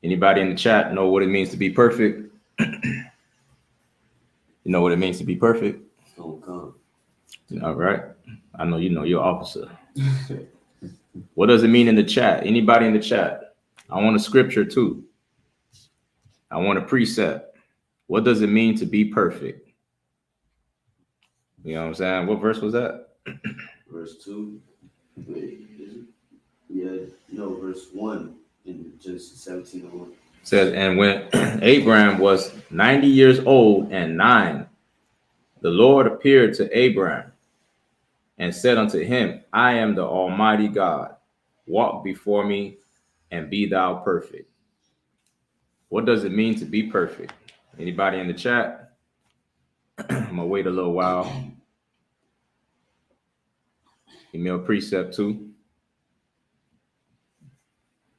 Anybody in the chat know what it means to be perfect? You know what it means to be perfect? Don't come. All right. I know you know, you're an officer. What does it mean in the chat? Anybody in the chat? I want a scripture too. I want a precept. What does it mean to be perfect? You know what I'm saying? What verse was that? Verse 2. Wait, is it? Yeah, no, verse 1 in Genesis 17:1. Says, and when Abraham was 90 years old and 9, the Lord appeared to Abraham and said unto him, I am the Almighty God. Walk before me and be thou perfect. What does it mean to be perfect? Anybody in the chat? I'm gonna wait a little while. Give me a precept too.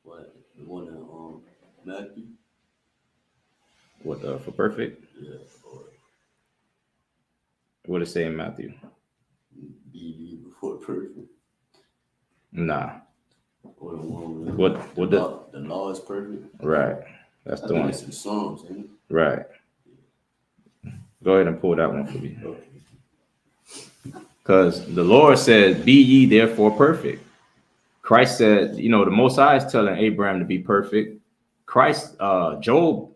What? The one in Matthew? What for perfect? Yeah. Or What does it say in Matthew? be before perfect. Nah. Or the one What the law is perfect. Right. That's the one. It's in Psalms, ain't it? Right. Go ahead and pull that one for me. Okay. Because the Lord said, be ye therefore perfect. Christ said, you know, the Most High is telling Abraham to be perfect. Job,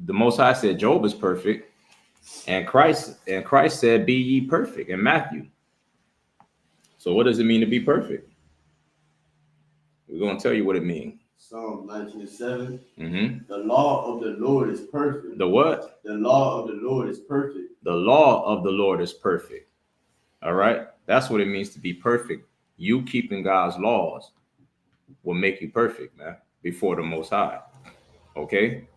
the Most High said Job is perfect. And Christ said, be ye perfect in Matthew. So what does it mean to be perfect? We're going to tell you what it means. Psalm 19:7. Mm-hmm. The law of the Lord is perfect. The what? The law of the Lord is perfect. The law of the Lord is perfect. All right. That's what it means to be perfect. You keeping God's laws will make you perfect, man, before the Most High. Okay.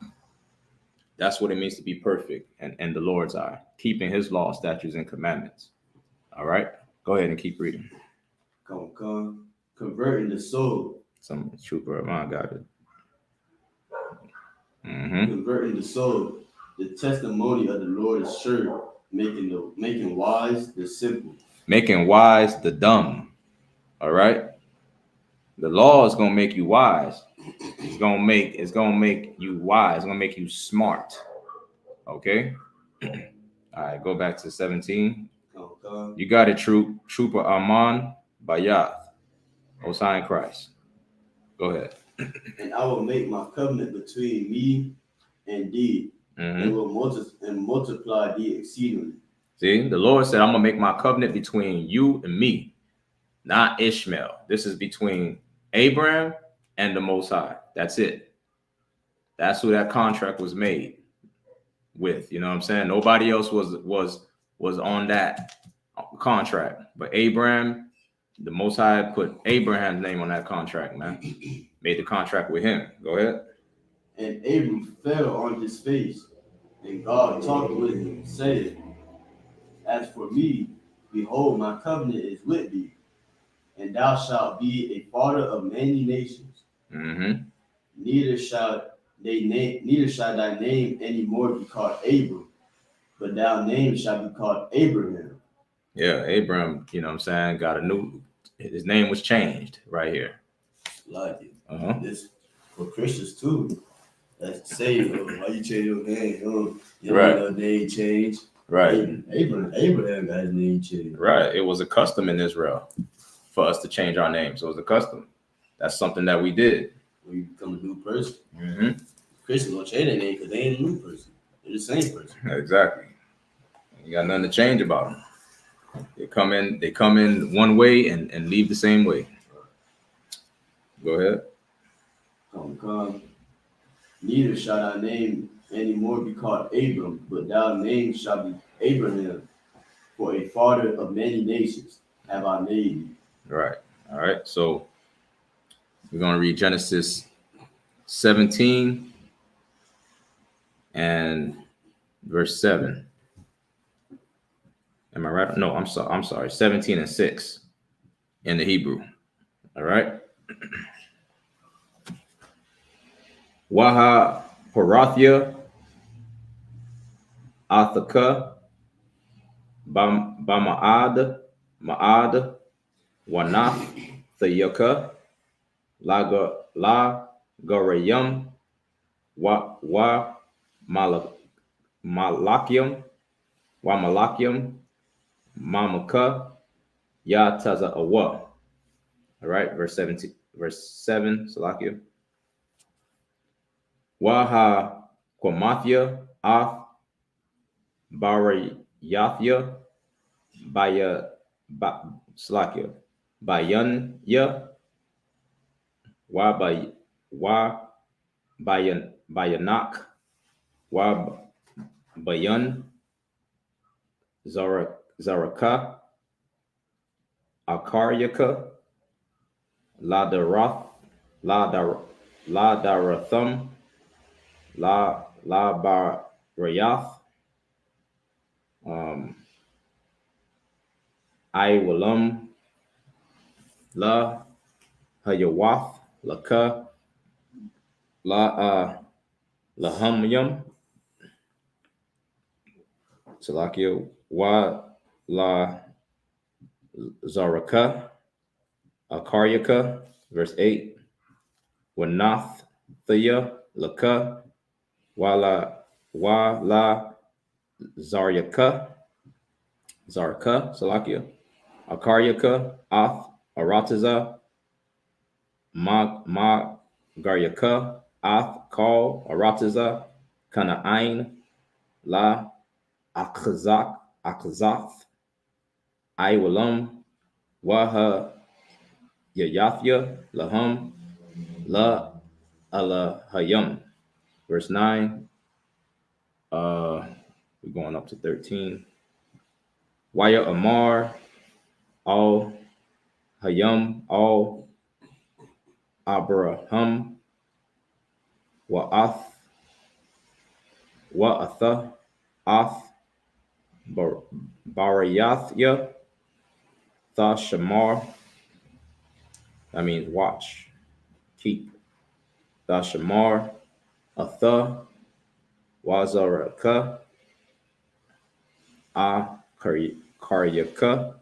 That's what it means to be perfect and the Lord's eye, keeping his law, statutes, and commandments. All right. Go ahead and keep reading. Come. Converting the soul. Some trooper of mine got it. Mm-hmm. Converting the soul. The testimony of the Lord is sure, making wise the simple. Making wise the dumb. All right. The law is gonna make you wise. It's gonna make you wise. It's gonna make you smart. Okay. All right. Go back to 17. Come. You got it, Trooper Armand Bayath. Hossein Christ. Go ahead. And I will make my covenant between me and thee, and will multiply thee exceedingly. See, the Lord said, I'm gonna make my covenant between you and me, not Ishmael. This is between Abraham and the Most High. That's it. That's who that contract was made with. You know what I'm saying? Nobody else was on that contract, but Abraham, the Most High put Abraham's name on that contract, man. Made the contract with him. Go ahead. And Abram fell on his face, and God talked with him, saying, As for me, behold, my covenant is with thee, and thou shalt be a father of many nations. Mm-hmm. Neither shall thy name any more be called Abram, but thy name shall be called Abraham. Yeah, Abraham, you know what I'm saying, his name was changed right here. Like it. This for Christians too. That's say, why you change your name? Your name change. Right. Abraham got his name changed. Right. It was a custom in Israel for us to change our names. So it was a custom. That's something that we did. When you become a new person. Mm-hmm. Christians don't change their name because they ain't a new person. They're the same person. Exactly. You got nothing to change about them. They come in one way and leave the same way. Go ahead. Come. Neither shall thy name any more be called Abram, but thy name shall be Abraham, for a father of many nations have I made thee. Right. All right. So we're going to read Genesis 17 and verse 7. Am I right? No, I'm sorry. 17 and 6 in the Hebrew. All right. Waha Parathia Athaka Bamaad Maad Wanath Thayaka La Garayam Wa Malakium Mamaka Ya Taza Awa. All right, verse 7, Salakia. Waha Quamathia Ath Barayathia Salakia. Bayanya Wa Bayanak Wa Bayan Zaraka Akaryaka Ladaratham Barayath I-Walam La Hayawath Laka La Lahamyam Salakia Wa La Zaraka Akaryaka, verse 8. Wanath Thaya Laka Wa La Zarka, Salakia, Akaryaka, Ath, Arataza, Ma Garyaka, Ath, Kal, Arataza, Kana'ain, La Akhazath, I-Walam, Waha Yayathya, Laham, La Alahayim. Verse 9. We're going up to 13. Waya Amar, all Hayam, all Abraham, Wa'ath, Wa'atha, Ath, Barayathya, Tha Shamar. That means watch, keep. Tha Shamar, Atha, Wazaraka, Karyaka,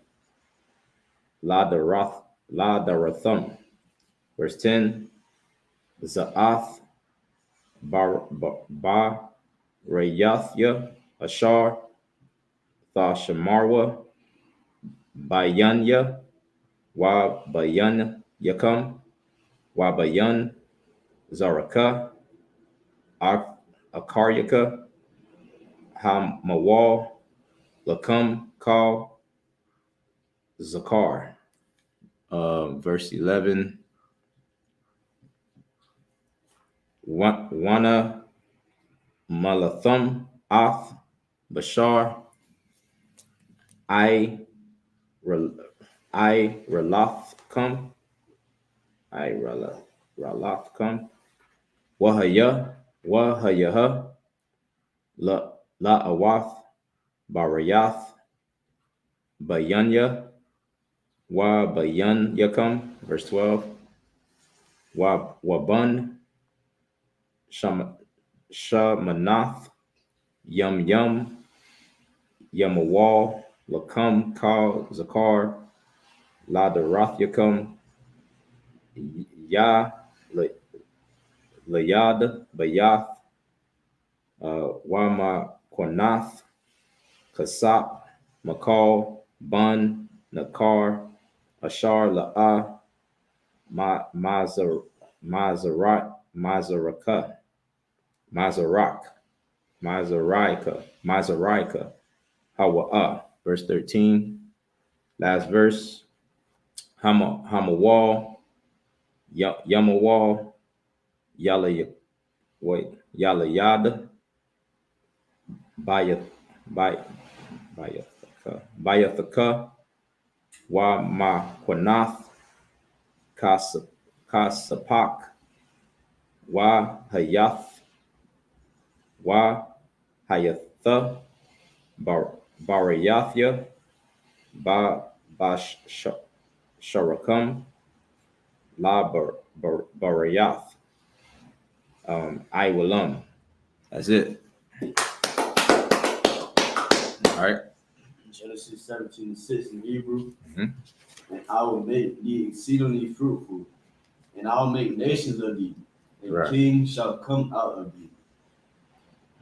Ladaratham. Verse 10. Za'ath, Rayathya, Ashar, Thashamarwa, Bayanya, Wa Bayan Yakam, Wa Bayan, Zaraka, Akaryaka, Hamawal, Lakam, Kal, Zakar. Verse 11. Wana Malatham, Ath, Bashar, I Ralathkam, Wahayaha, La Awath, Barayath, Bayanya, Wa Bayan Yakam. Verse 12. Waban, Shamanath, Yum, Yamawal, Lakam, Kal, Zakar, Ladarathyakum, Ya, Layad, Bayath, Wama, Quanath, Kasap, Makal, Bun, Nakar, Ashar, La'a, Mazarak, Hawa'a. Verse 13. Last verse. Hamawal, Yamawal, Yalayada, Bayathaka, Wa Ma Quanath, Kasapak, Wa Hayath, Wa Hayatha, Barayathya, Sharakam, La Barayath, I.W.L.M. That's it. All right. Genesis 17:6 in Hebrew. Mhm. And I will make thee exceedingly fruitful, and I will make nations of thee, and Right. kings shall come out of thee.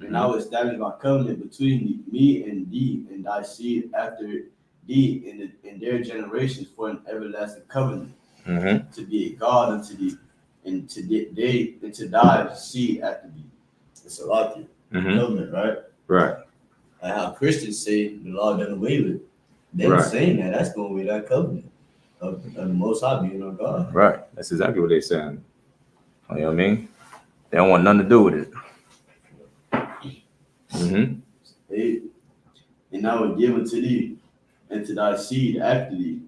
And I will establish my covenant between me and thee and thy seed after thee in their generations for an everlasting covenant, to be a God unto thee, and to thy seed after thee. It's a lot of covenant, right? Right. And how Christians say the law done away with. They were saying that that's going away that covenant of the Most High being our God. Right. That's exactly what they're saying. You know what I mean? They don't want nothing to do with it. And I will give unto thee and to thy seed after thee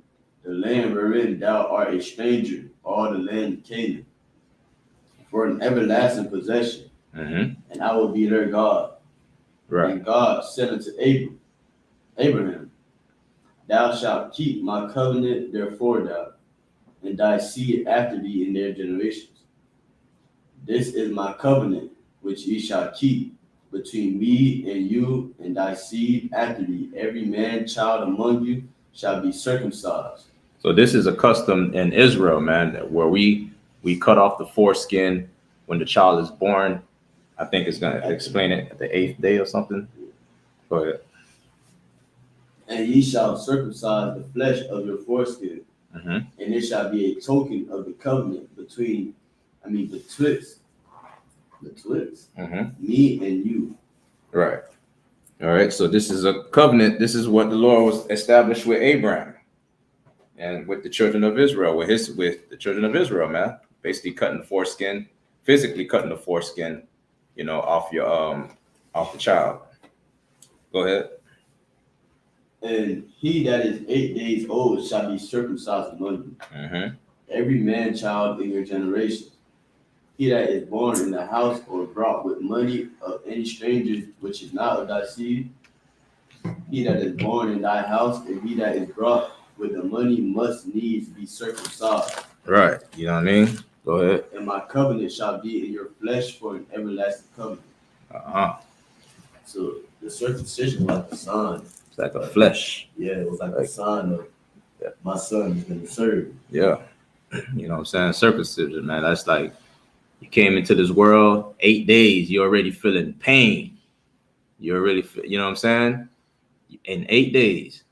the land wherein thou art a stranger, all the land of Canaan, for an everlasting possession. And I will be their God. Right. And God said unto Abraham, thou shalt keep my covenant, therefore thou, and thy seed after thee in their generations. This is my covenant, which ye shall keep between me and you and thy seed after thee. Every man child among you shall be circumcised. So this is a custom in Israel, man, where we cut off the foreskin when the child is born. I think it's going to explain it at the 8th day or something. Go ahead. And ye shall circumcise the flesh of your foreskin, and it shall be a token of the covenant betwixt me and you. Right. All right. So this is a covenant. This is what the Lord was established with Abraham and with the children of Israel, with the children of Israel, man. Basically cutting the foreskin physically cutting the foreskin, you know, off the child. Go ahead. And he that is 8 days old shall be circumcised among you. Mm-hmm. Every man child in your generation. He that is born in the house or brought with money of any stranger which is not of thy seed. He that is born in thy house and he that is brought with the money must needs be circumcised. Right. You know what I mean? Go ahead. And my covenant shall be in your flesh for an everlasting covenant. Uh-huh. So the circumcision was like a sign. It's like a flesh. Yeah, it was like a sign of my son is going to serve. Yeah. You know what I'm saying? Circumcision, man. That's like you came into this world 8 days. You're already feeling pain. You're already, you know what I'm saying? In 8 days.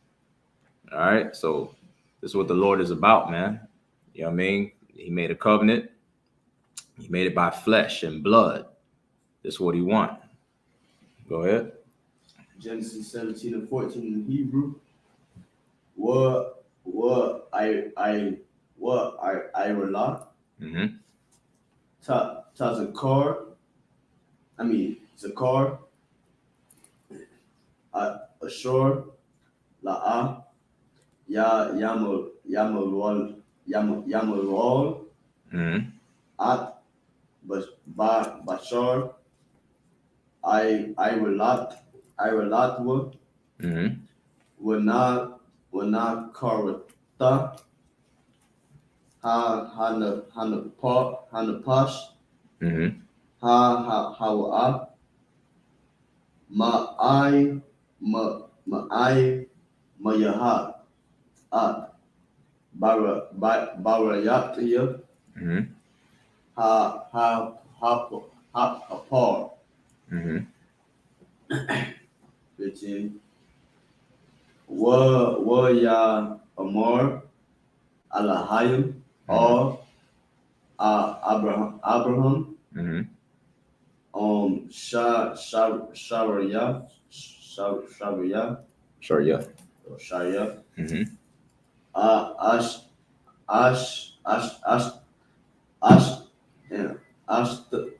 All right. So this is what the Lord is about, man. You know what I mean? He made a covenant. He made it by flesh and blood. This is what he wants. Go ahead. Genesis 17 and 14 in Hebrew. What I relate. Mm-hmm. Zakar. Ashur. La'a. Yamalwal. Mm-hmm. At. Bashar. I relatwa. Mm-hmm. Wana karata. Hanapash. Mm-hmm. Hawa. Mayahat. Barayatya. Mm-hmm. Hapar. Mm-hmm. 15. Wa ya Amar Alahayim or Abraham Mm-hmm. Sharia. Sharia. Mm-hmm.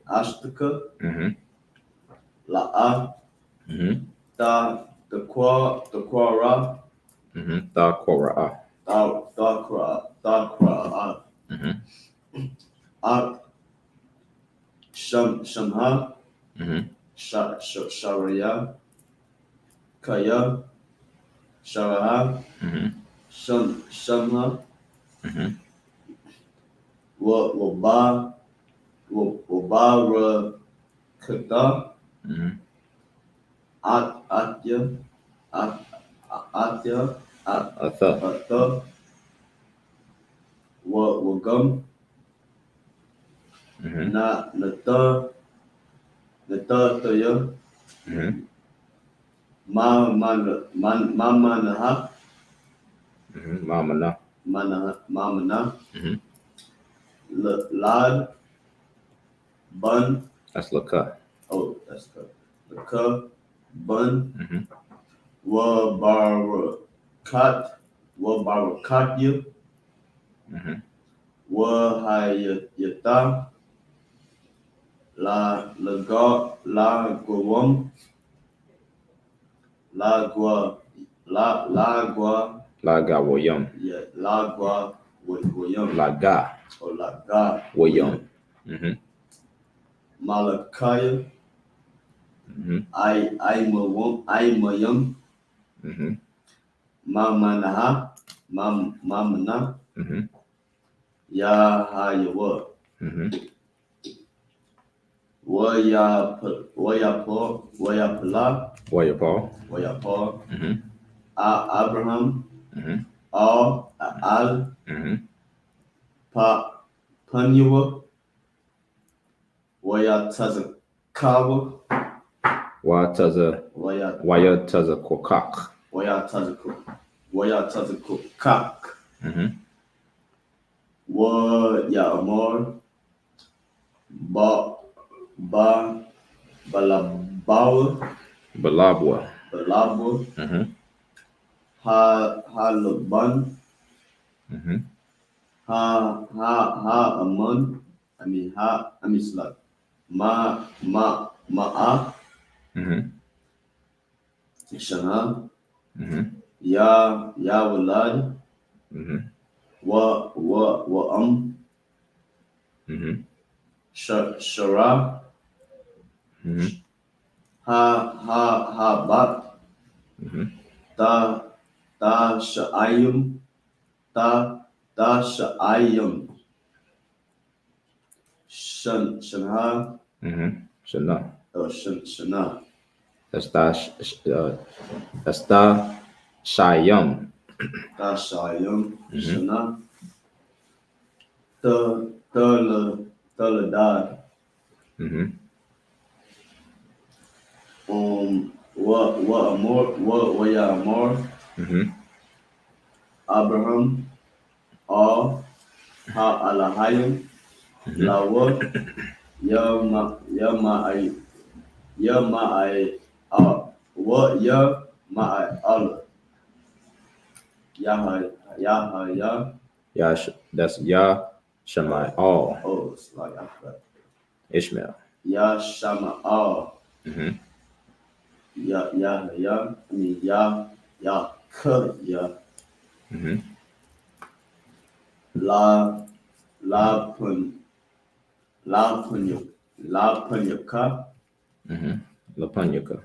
Ashtaka Mm-hmm. La'a Mm-hmm. the Quara Mm-hmm. Taqwara. Mm-hmm. Shamha Mm-hmm. Sharia Kaya Sharaha Mm-hmm. Shamha Mm-hmm. Wabara Kata Mm-hmm. Atya Atha. Wagam Mm-hmm. Nata Taya Mm-hmm. Mamanaha Mm-hmm. Mamana. Mamana Mm-hmm. Lad Bun. That's Laka. Oh, that's good. Laka Bun. Mm-hmm. Wabarakatya. Mm-hmm. Wahayata. Lagawam. Lagawoyam. Yeah, Lagwa Woyam. Laga. Or Laga Woyam. Mm-hmm. Malakaya. Mm-hmm. Imayam. Mm-hmm. Mamana. Mm-hmm. Yahayawa. Mm-hmm. Wayapala. Wayapa. Mm-hmm. Abraham. Mm-hmm. Al. Mm-hmm. Panyuwa. Wayatazakawa. Wayataza kokak. Wayatazakokak. Mm-hmm. Wayamar. Balabwa. Mm-hmm. Halaban. Mm-hmm. Aman. Slug. Ma'a, Shana, Yawalad, Wa'am, Shara, Bat, Sha'ayum, Sha'ayum, Shanha, Shana. Shana, That's the Shayam. Shayum, Shana, Taladad, what Ya'amor, Abraham, all Alahayim, Lawa, what Allah, Yahya, That's Yah Shammai all. oh, it's like after Ishmael. Yah Shama all, Yahya, Yah, La Punyaka, Lapanyaka.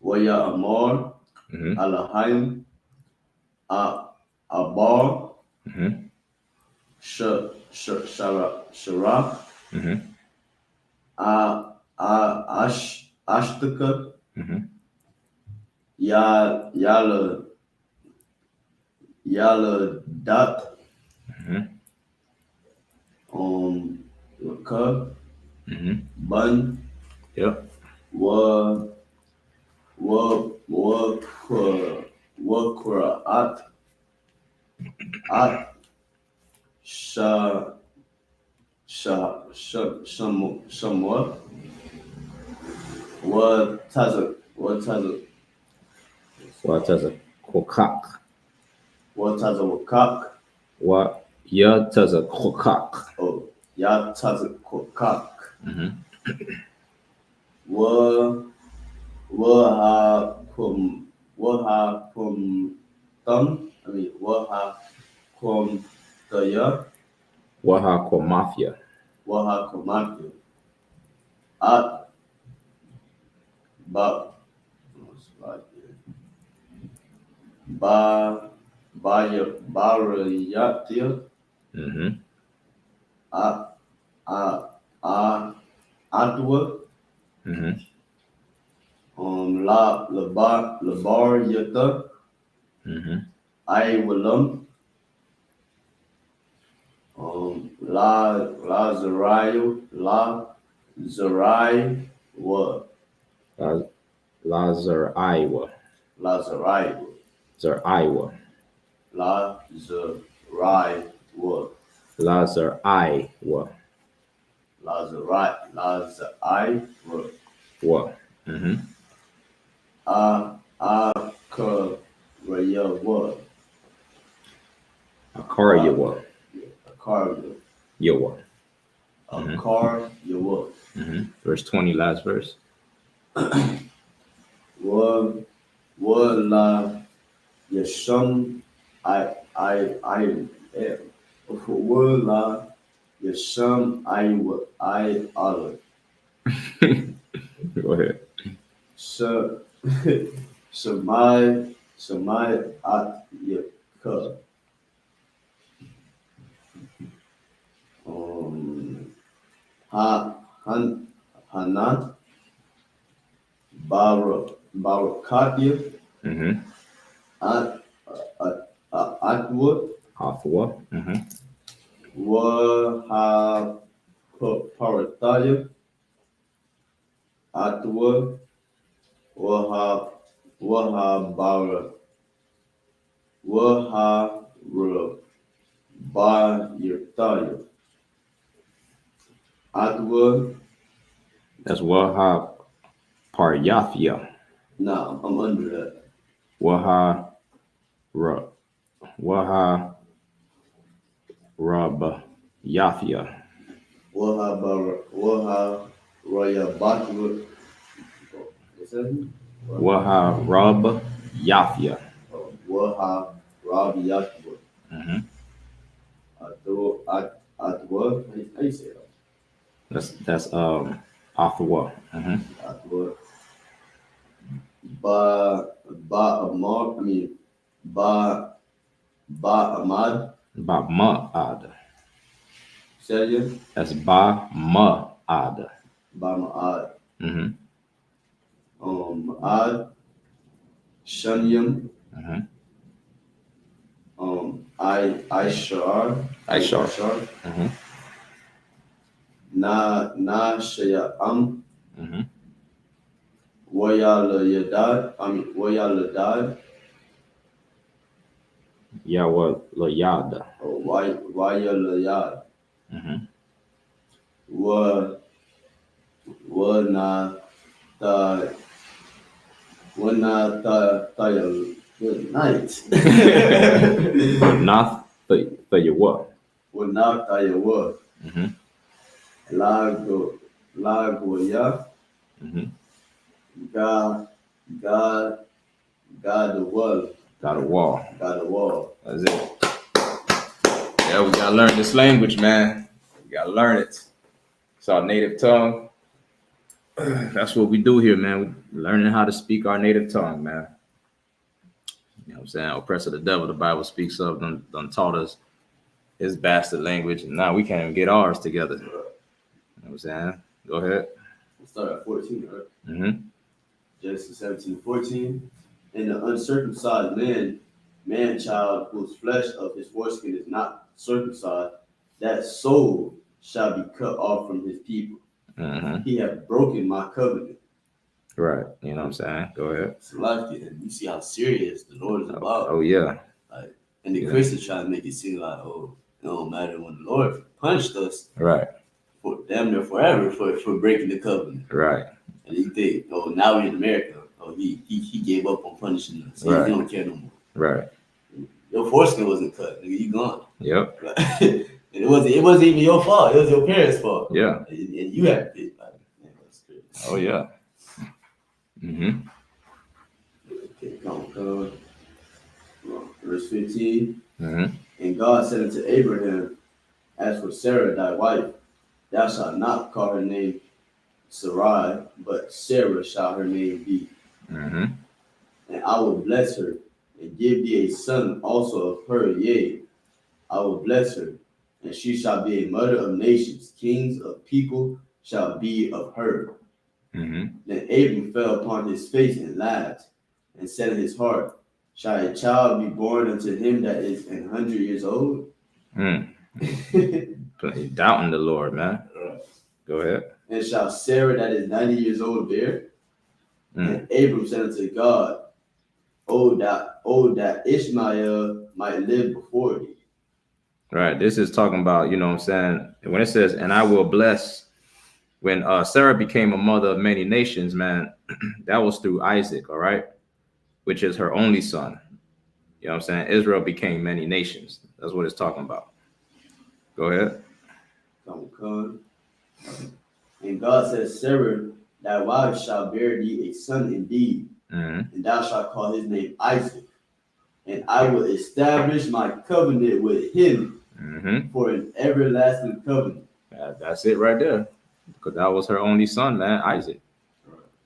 Waya Amor, Alahayim, Abar, Shara, Ashtaka, Yala Dat, Laka, Bun, Yep. Wakra At Somewhat What Tazak What does a kokak? What Tazawakak What ya does a kokak? Oh Ya Tazakak Waha Pum Thumb Waha Pum Taya Waha ko mafia. Waha Kumatya At Ba Barayatya Atwa Labar Yata Iwalam Zarai wa Lazar Iowa. Lazarai Zar Iowa. Lazarai wa Lazar Iowa. Lazarai wa Wa. Akaraya wa Akaryawa. Akarya Yawa. Akarya wa Verse 20, last verse. wa la Yasham I Wala Yasham I Allah Go ahead. Samai at Yaka Hanat Barakatya at Atwood Hathwa. Waha Parataya Atwood Waha Bara Waha Ba Yirtaya Atwood. That's Waha Paryathia. Nah, I'm under that. Waha Rab. Yafia. Waha Roya Bakwa. What's that? Waharab Yafia. Waha Rob Yakwa. Mm-hmm. Atwa. How you say that? That's Athwa. Mm-hmm. Atwa. Ba Amar. I mean Ba Ahmad. Ba Ma'ad. Say it again. That's Ba Ma'ad. Ba Ma'ad. Mm-hmm. Ma'ad. Shanyam. Mm-hmm. I.S.U.P.K. Mm-hmm. Na Shayam. Mm-hmm. Wayaladad. Yawalayada. Wayalayad. Mm-hmm. Good night. Nath for your what? Wanatayawa. Mm-hmm. Lagoya. Mm-hmm. God the wall. Got a wall. God the wall. That's it. Yeah, we gotta learn this language, man. We gotta learn it. It's our native tongue. That's what we do here, man. We're learning how to speak our native tongue, man. You know what I'm saying? Oppressor the devil, the Bible speaks of, done taught us his bastard language, and now we can't even get ours together. You know what I'm saying? Go ahead. We'll start at 14, right? Mm-hmm. Genesis 17:14. And the uncircumcised man child whose flesh of his foreskin is not circumcised, that soul shall be cut off from his people. Mm-hmm. He hath broken my covenant. Right. You know what I'm saying? Go ahead. It's like it. And you see how serious the Lord is about. Oh yeah. Like, and the Christians try to make it seem like, oh, it don't matter when the Lord punished us. Right. For damn near forever for breaking the covenant. Right. And you think, oh, now we're in America. Oh, he gave up on punishing us. Right. He don't care no more. Right. Your foreskin wasn't cut, nigga. You gone. Yep. And it wasn't even your fault. It was your parents' fault. Yeah. And you had to pay. Like, man, that's crazy. Oh yeah. Mm-hmm. Okay, come. Verse 15. Mm-hmm. And God said unto Abraham, as for Sarah thy wife, thou shalt not call her name Sarai, but Sarah shall her name be. Mm-hmm. And I will bless her, and give thee a son also of her. Yea, I will bless her, and she shall be a mother of nations. Kings of people shall be of her. Mm-hmm. Then Abram fell upon his face and laughed, and said in his heart, shall a child be born unto him that is 100 years old? Mm. Doubting the Lord, man. Right. Go ahead. And shall Sarah that is 90 years old bear? Mm. And Abram said unto God, Oh that Ishmael might live before thee. Right. This is talking about, you know what I'm saying? When it says, and I will bless, when Sarah became a mother of many nations, man, that was through Isaac, all right? Which is her only son. You know what I'm saying? Israel became many nations. That's what it's talking about. Go ahead. Come. And God says, Sarah, thy wife shall bear thee a son indeed, Mm-hmm. and thou shalt call his name Isaac. And I will establish my covenant with him Mm-hmm. for an everlasting covenant. That's it right there. Because that was her only son, man, Isaac.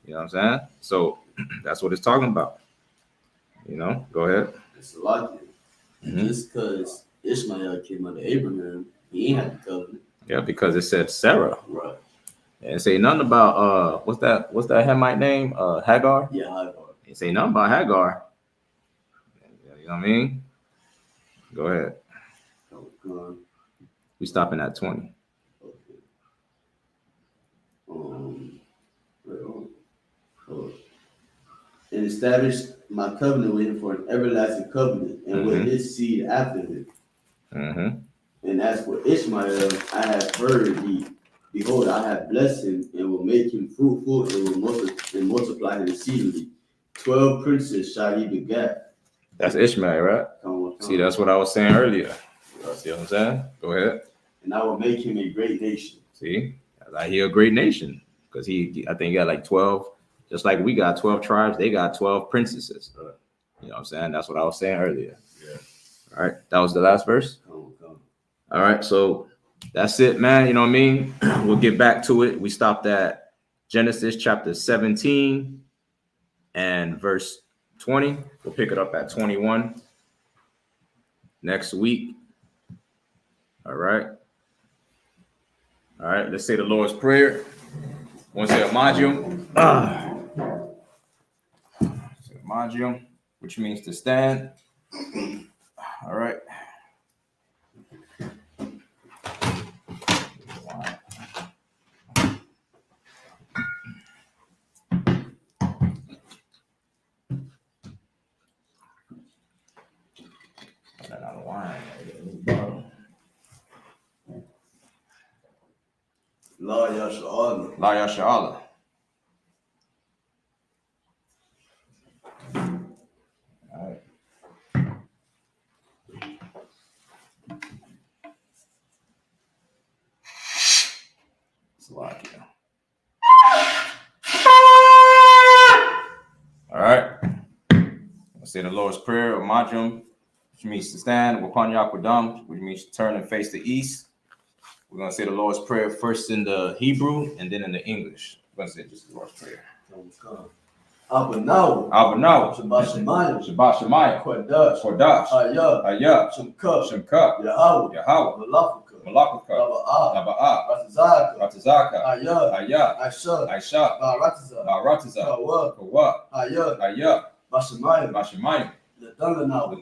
You know what I'm saying? So that's what it's talking about. You know, go ahead. It's a lot. Mm-hmm. Just because Ishmael came out of Abraham, he ain't had the covenant. Yeah, because it said Sarah. Right. And say nothing about what's that Hamite name? Hagar? Yeah, Hagar. It say nothing about Hagar. You know what I mean? Go ahead. We stopping at 20. And establish my covenant with him for an everlasting covenant, and with his seed after him. Mm-hmm. And as for Ishmael, I have heard thee. Behold, I have blessed him, and will make him fruitful, and will multiply him exceedingly. 12 princes shall he beget. That's Ishmael, right? Come on. See, that's what I was saying earlier. See what I'm saying? Go ahead. and I will make him a great nation. See, like he a great nation because I think he got like 12, just like we got 12 tribes. They got 12 princesses. You know what I'm saying? That's what I was saying earlier. Yeah. All right, that was the last verse. Come. All right, so that's it, man. You know what I mean? We'll get back to it. We stopped at Genesis chapter 17 and verse 20. We'll pick it up at 21 next week. All right. All right, let's say the Lord's Prayer. Want to say Amagium? Say Amagium, which means to stand. All right. La YAHANNA. La YAHANNA. All right. Slovakia. All right. Let's say the Lord's Prayer, Amagium, which means to stand, Wapanyakodam, which means to turn and face the east. We're going to say the Lord's Prayer first in the Hebrew and then in the English. We're going to say just the Lord's Prayer. Abanaw. Shabbat Shemayim. Shabbat Shemayim. Kodash. I.S.U.P.K. Shemka. Yahweh. Malakaka. Naba'ah. Ratazaka. I.S.U.P.K. Baratiza. Kawa. I.S.U.P.K. Bashemayim. The thunder now. The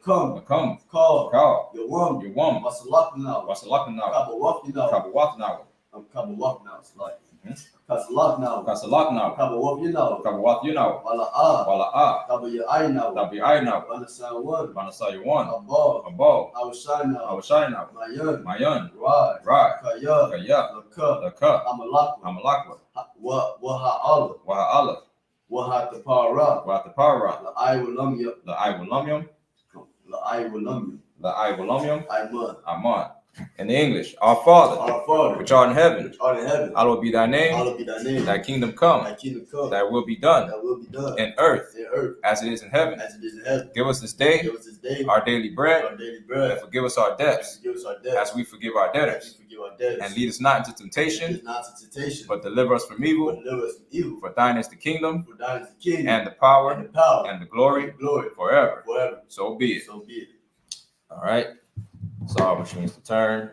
come. Call. Yawam. Wasalakanaw. Kabawatanaw. It's like Kasalaknaw. Kabawatinaw. Wala'ah. Tabi'aynaw. Banasayawan. Abal. Awashaynaw. Mayan. Rai. Kaya. Laka. Amalakwa. Waha'ala. Wahatapara. La'ai-Walumyum. Aman. In the English, our Our Father, Father, which art in heaven, art in heaven, hallowed be thy name. Thy kingdom come. Thy will be done in earth as it is in heaven. Give us this day our daily bread, and forgive us our debts as we forgive our debtors. And lead us not into temptation, but deliver us from evil. For thine is the kingdom, and the power, and the glory forever. So be it. All right. Saw, which means to turn.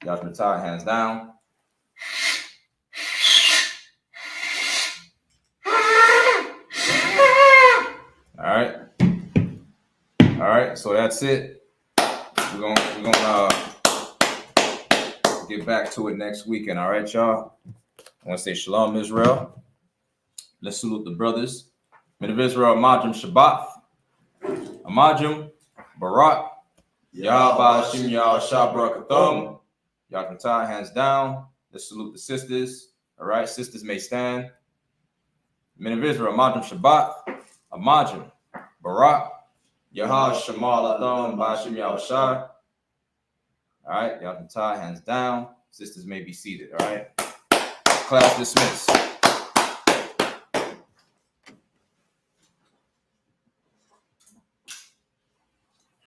YAHANNA, hands down. All right. So that's it. We're gonna get back to it next weekend. All right, y'all. I want to say Shalom, Israel. Let's salute the brothers. Men of Israel, Amagium Shabbat. Amagium Barak. Yahweh Hashem Yahweh Shabbarakathum. YAHANNA, hands down. Let's salute the sisters. All right, sisters may stand. Men of Israel, Amagium Shabbat. Amagium Barak. Yahweh Shemalathum Bashim Yahweh Shai. All right, YAHANNA, hands down. Sisters may be seated. All right, class dismissed.